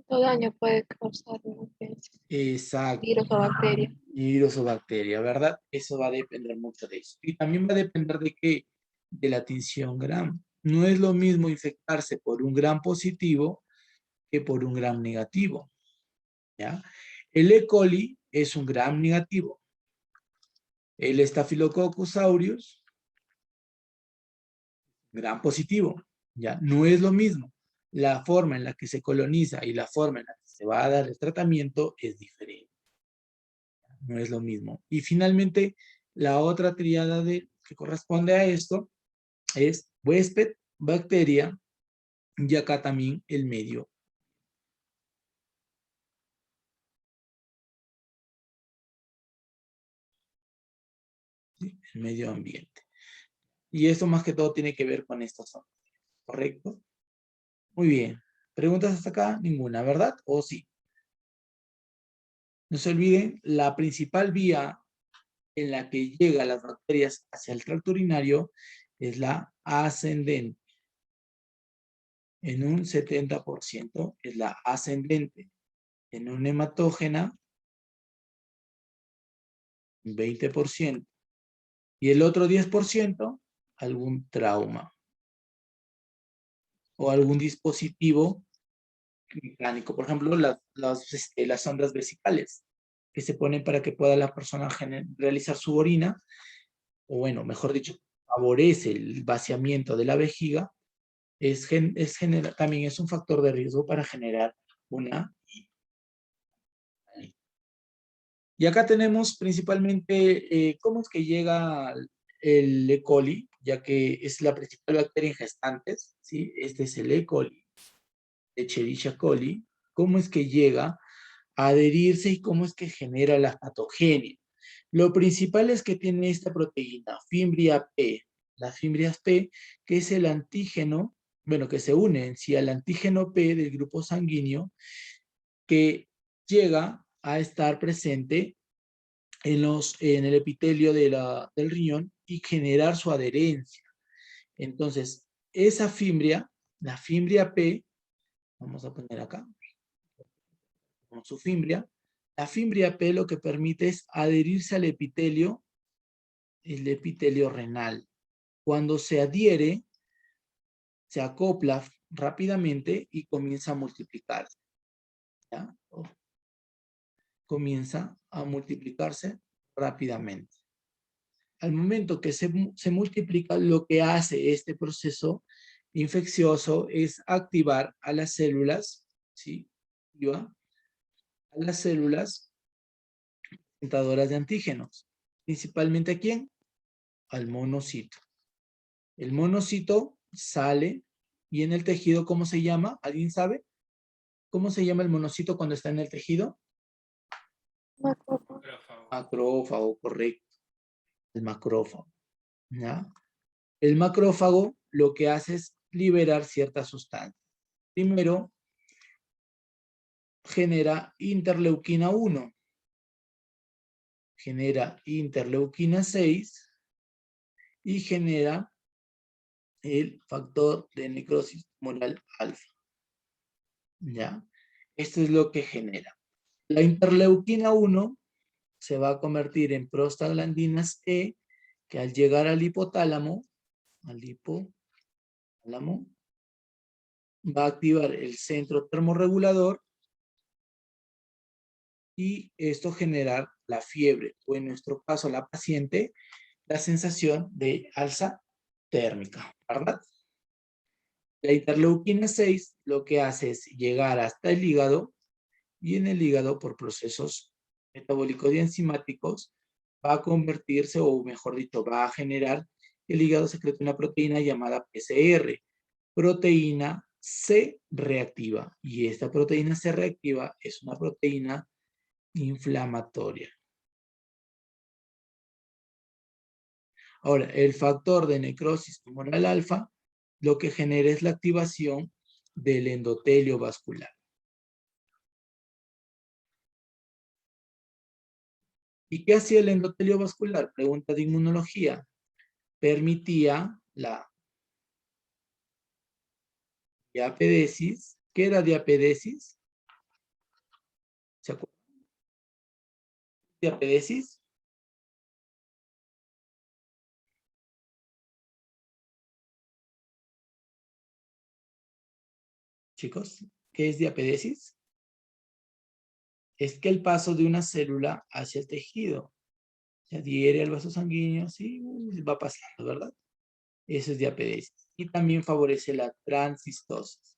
Todo daño puede causar una infección, Exacto. virus o bacteria. Virus o bacteria, ¿verdad? Eso va a depender mucho de eso. Y también va a depender de qué, de la tinción gram. No es lo mismo infectarse por un gram positivo que por un gram negativo, ¿ya? El E. coli es un gram negativo. El Staphylococcus aureus, gram positivo, ¿ya? No es lo mismo. La forma en la que se coloniza y la forma en la que se va a dar el tratamiento es diferente. No es lo mismo. Y finalmente, la otra tríada que corresponde a esto es huésped, bacteria y acá también el medio. ¿Sí? El medio ambiente. Y esto más que todo tiene que ver con esta zona. ¿Correcto? Muy bien. ¿Preguntas hasta acá? Ninguna, ¿verdad? ¿O sí? No se olviden, la principal vía en la que llegan las bacterias hacia el tracto urinario es la ascendente. En un 70% es la ascendente. En un hematógena, 20%. Y el otro 10%, algún trauma. O algún dispositivo mecánico. Por ejemplo, las sondas vesicales, que se ponen para que pueda la persona realizar su orina, o bueno, mejor dicho, favorece el vaciamiento de la vejiga, también es un factor de riesgo para generar una. Y acá tenemos principalmente cómo es que llega el E. coli, ya que es la principal bacteria en gestantes, ¿sí? Este es el E. coli, Escherichia coli. Cómo es que llega a adherirse y cómo es que genera la patogenia. Lo principal es que tiene esta proteína, Fimbria P. La Fimbrias P, que es el antígeno, bueno, que se une en sí al antígeno P del grupo sanguíneo, que llega a estar presente en el epitelio del riñón y generar su adherencia. Entonces, esa fimbria, la Fimbria P, vamos a poner acá, con su fimbria, la Fimbria P lo que permite es adherirse al epitelio, el epitelio renal. Cuando se adhiere, se acopla rápidamente y comienza a multiplicarse. ¿Ya? Comienza a multiplicarse rápidamente. Al momento que se multiplica, lo que hace este proceso infeccioso es activar a las células, ¿sí? A las células presentadoras de antígenos. ¿Principalmente a quién? Al monocito. El monocito sale y en el tejido, ¿cómo se llama? ¿Alguien sabe? ¿Cómo se llama el monocito cuando está en el tejido? Macrófago. Macrófago, correcto. El macrófago. ¿Ya? El macrófago lo que hace es liberar ciertas sustancias. Primero, genera interleuquina 1, genera interleuquina 6 y genera el factor de necrosis tumoral alfa. ¿Ya? Esto es lo que genera. La interleuquina 1 se va a convertir en prostaglandinas E, que al llegar al hipotálamo, va a activar el centro termorregulador y esto generar la fiebre, o en nuestro caso la paciente, la sensación de alza térmica, ¿verdad? La interleuquina 6 lo que hace es llegar hasta el hígado y en el hígado por procesos metabólicos y enzimáticos, va a convertirse, o mejor dicho, va a generar el hígado secreta una proteína llamada PCR, proteína C reactiva. Y esta proteína C reactiva es una proteína inflamatoria. Ahora, el factor de necrosis tumoral alfa lo que genera es la activación del endotelio vascular. ¿Y qué hacía el endotelio vascular? Pregunta de inmunología. Permitía la diapedesis. ¿Qué era diapedesis? ¿Se acuerdan? Diapedesis. Chicos, ¿qué es diapedesis? Es que el paso de una célula hacia el tejido se adhiere al vaso sanguíneo, sí, va pasando, ¿verdad? Eso es diapedesis. Y también favorece la transistosis.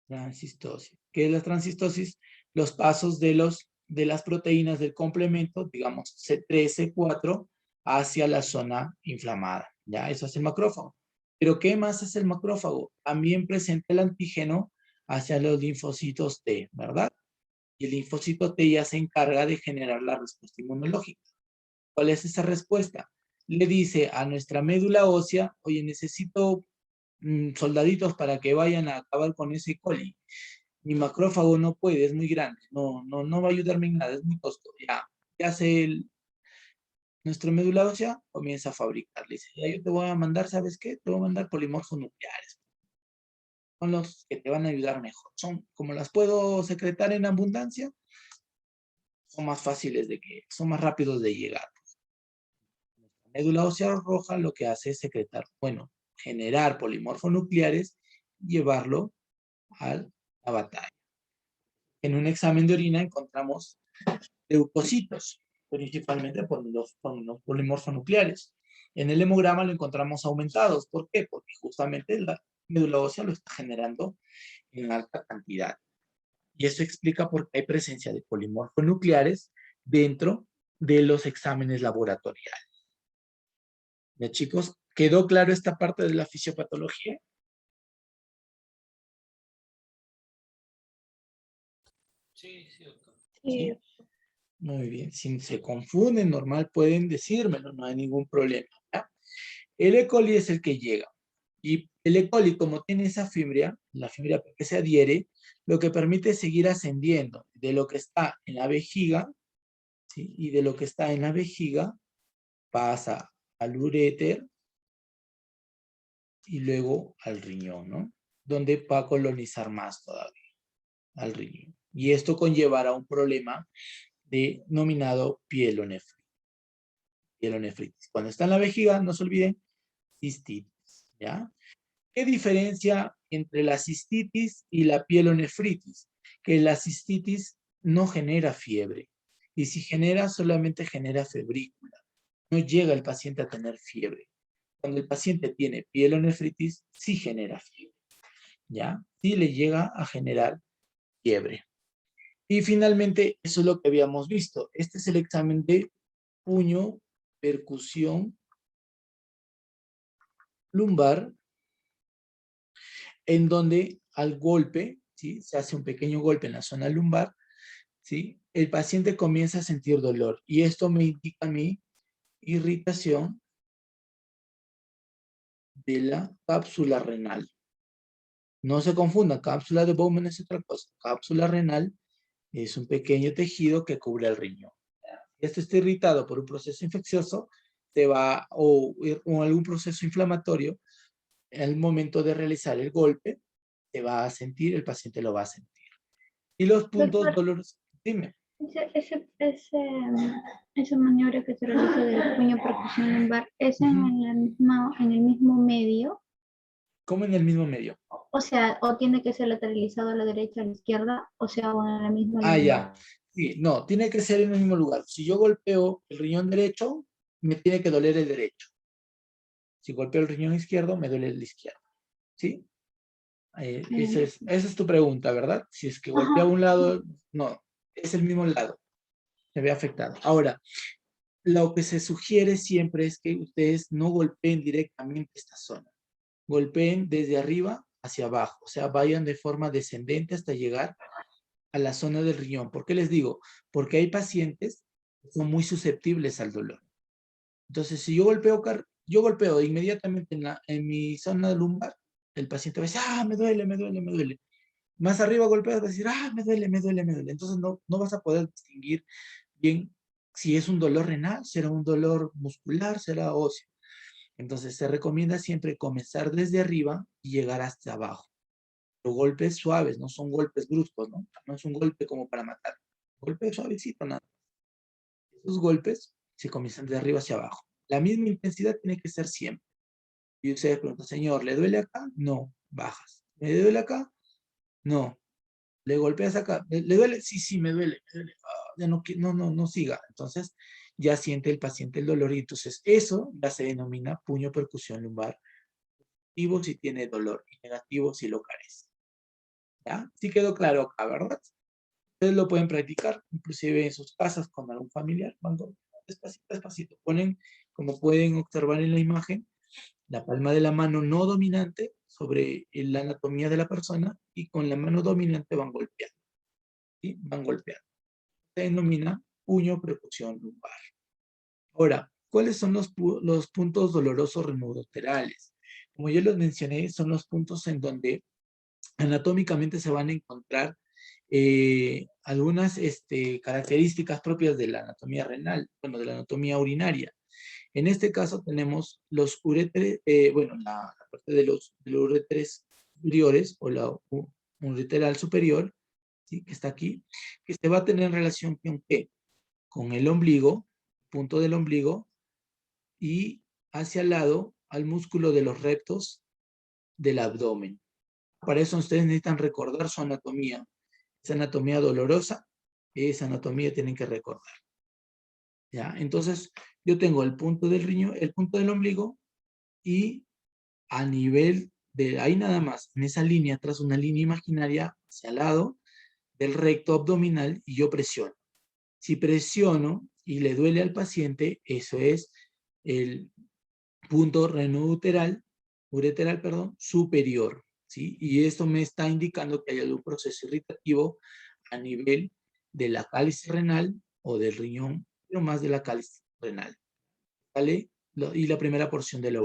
Transistosis. ¿Qué es la transistosis? Los pasos de las proteínas del complemento, digamos C3, C4, hacia la zona inflamada. Ya, eso es el macrófago. Pero ¿qué más es el macrófago? También presenta el antígeno hacia los linfocitos T, ¿verdad? Y el linfocito T ya se encarga de generar la respuesta inmunológica. ¿Cuál es esa respuesta? Le dice a nuestra médula ósea, oye, necesito soldaditos para que vayan a acabar con ese E. coli. Mi macrófago no puede, es muy grande, no va a ayudarme en nada, es muy costoso. Ya hace nuestra médula ósea, comienza a fabricar. Le dice, ya yo te voy a mandar, ¿sabes qué? Te voy a mandar polimorfos nucleares. Son los que te van a ayudar mejor. Son, como las puedo secretar en abundancia, son más fáciles son más rápidos de llegar. La médula ósea roja lo que hace es secretar, bueno, generar polimorfos nucleares y llevarlo a la batalla. En un examen de orina encontramos leucocitos, principalmente por los polimorfos nucleares. En el hemograma lo encontramos aumentados. ¿Por qué? Porque justamente la médula ósea lo está generando en alta cantidad. Y eso explica por qué hay presencia de polimorfos nucleares dentro de los exámenes laboratoriales. ¿Ya, chicos? ¿Quedó claro esta parte de la fisiopatología? Sí, doctor. Sí, Muy bien. Si se confunden, normal, pueden decírmelo, no hay ningún problema. ¿Ya? El E. coli es el que llega. Y el E. coli, como tiene esa fibra, la fibra que se adhiere, lo que permite es seguir ascendiendo de lo que está en la vejiga, ¿sí? Y de lo que está en la vejiga pasa al uréter y luego al riñón, ¿no? Donde va a colonizar más todavía, al riñón. Y esto conllevará un problema denominado pielonefritis. Pielonefritis. Cuando está en la vejiga, no se olviden, cistitis, ¿ya? ¿Qué diferencia entre la cistitis y la pielonefritis? Que la cistitis no genera fiebre. Y si genera, solamente genera febrícula. No llega el paciente a tener fiebre. Cuando el paciente tiene pielonefritis, sí genera fiebre. ¿Ya? Sí le llega a generar fiebre. Y finalmente, eso es lo que habíamos visto. Este es el examen de puño, percusión lumbar, en donde al golpe, ¿sí? Se hace un pequeño golpe en la zona lumbar, ¿sí? El paciente comienza a sentir dolor y esto me indica a mí irritación de la cápsula renal. No se confunda, cápsula de Bowman es otra cosa. Cápsula renal es un pequeño tejido que cubre el riñón. Si esto está irritado por un proceso infeccioso, o algún proceso inflamatorio, en el momento de realizar el golpe, se va a sentir, el paciente lo va a sentir. Y los puntos Doctor, dolorosos, dime. esa maniobra que se realiza del puño percusión lumbar, ¿es en el mismo medio? ¿Cómo en el mismo medio? O sea, o tiene que ser lateralizado a la derecha, a la izquierda, o sea, o en la misma Ah, línea. ya. Sí, no, tiene que ser en el mismo lugar. Si yo golpeo el riñón derecho, me tiene que doler el derecho. Si golpeo el riñón izquierdo, me duele el izquierdo. ¿Sí? Esa es tu pregunta, ¿verdad? Si es que golpea Ajá, un lado, no, es el mismo lado. se ve afectado. Ahora, lo que se sugiere siempre es que ustedes no golpeen directamente esta zona. Golpeen desde arriba hacia abajo, o sea, vayan de forma descendente hasta llegar a la zona del riñón. ¿Por qué les digo? Porque hay pacientes que son muy susceptibles al dolor. Entonces, si yo golpeo inmediatamente en mi zona lumbar, el paciente va a decir, ah, me duele, me duele, me duele. Más arriba golpeas, va a decir, ah, me duele, me duele, me duele. Entonces no vas a poder distinguir bien si es un dolor renal, será un dolor muscular, será óseo. Entonces se recomienda siempre comenzar desde arriba y llegar hasta abajo. Los golpes suaves, no son golpes bruscos, ¿no? No es un golpe como para matar. Golpe suavecito, nada. Esos golpes se comienzan de arriba hacia abajo. La misma intensidad tiene que ser siempre. Y usted pregunta, señor, ¿le duele acá? No, bajas. ¿Me duele acá? No. ¿Le golpeas acá? ¿Le duele? Sí, sí, me duele. Me duele. Ah, ya no siga. Entonces, ya siente el paciente el dolor y entonces eso ya se denomina puño percusión lumbar. Positivo si tiene dolor y negativo si lo carece. ¿Ya? Sí quedó claro acá, ¿verdad? Ustedes lo pueden practicar, inclusive en sus casas con algún familiar, cuando despacito, despacito. Ponen, como pueden observar en la imagen, la palma de la mano no dominante sobre la anatomía de la persona y con la mano dominante van golpeando. ¿Sí? Van golpeando. Se denomina puño percusión lumbar. Ahora, ¿cuáles son los puntos dolorosos remodoterales? Como yo les mencioné, son los puntos en donde anatómicamente se van a encontrar algunas características propias de la anatomía renal, bueno, de la anatomía urinaria. En este caso tenemos los uréteres, la parte de los uréteres superiores o la ureteral superior, ¿sí? Que está aquí, que se va a tener relación con ¿qué? Con el ombligo, punto del ombligo, y hacia el lado al músculo de los rectos del abdomen. Para eso ustedes necesitan recordar su anatomía. Esa anatomía dolorosa, esa anatomía tienen que recordar. ¿Ya? Entonces, yo tengo el punto del riñón, el punto del ombligo, y a nivel de ahí nada más, en esa línea, trazo una línea imaginaria hacia el lado del recto abdominal y yo presiono. Si presiono y le duele al paciente, eso es el punto ureteral, superior, ¿sí? Y esto me está indicando que hay algún proceso irritativo a nivel de la cáliz renal o del riñón, pero más de la cáliz renal, ¿vale? Y la primera porción de la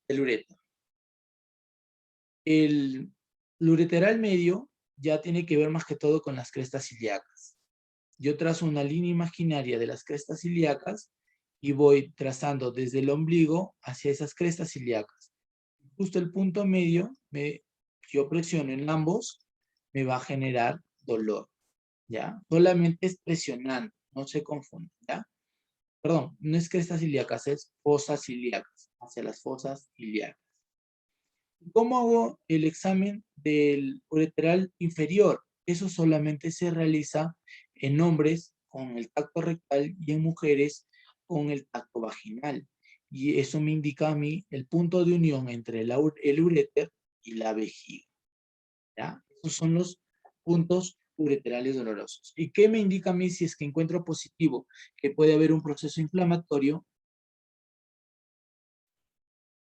del uretra. El ureteral medio ya tiene que ver más que todo con las crestas ilíacas. Yo trazo una línea imaginaria de las crestas ilíacas y voy trazando desde el ombligo hacia esas crestas ilíacas. Justo el punto medio, yo presiono en ambos, me va a generar dolor, ¿ya? Solamente es presionando, no se confunde, ¿ya? Perdón, no es crestas ilíacas, es fosas ilíacas, hacia las fosas ilíacas. ¿Cómo hago el examen del ureteral inferior? Eso solamente se realiza en hombres con el tacto rectal y en mujeres con el tacto vaginal. Y eso me indica a mí el punto de unión entre el uréter y la vejiga. ¿Ya? Esos son los puntos ureterales dolorosos. ¿Y qué me indica a mí si es que encuentro positivo? Que puede haber un proceso inflamatorio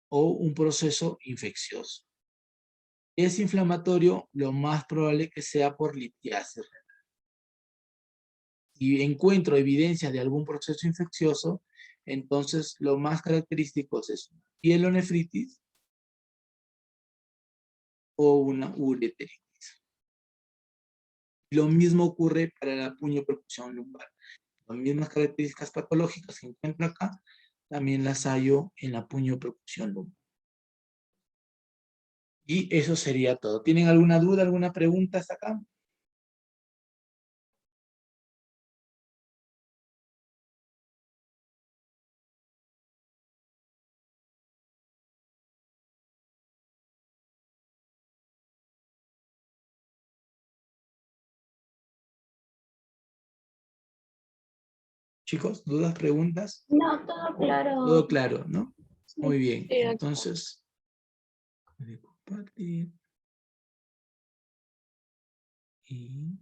o un proceso infeccioso. Es inflamatorio, lo más probable que sea por litiasis renal. Si encuentro evidencia de algún proceso infeccioso, entonces lo más característico es una pielonefritis o una ureteritis. Lo mismo ocurre para la puño-percusión lumbar. Las mismas características patológicas que encuentro acá, también las hallo en la puño-percusión lumbar. Y eso sería todo. ¿Tienen alguna duda, alguna pregunta hasta acá? Chicos, ¿dudas, preguntas? No, todo claro. Todo claro, ¿no? Sí. Muy bien. Sí, doctor. Entonces, voy a compartir. Y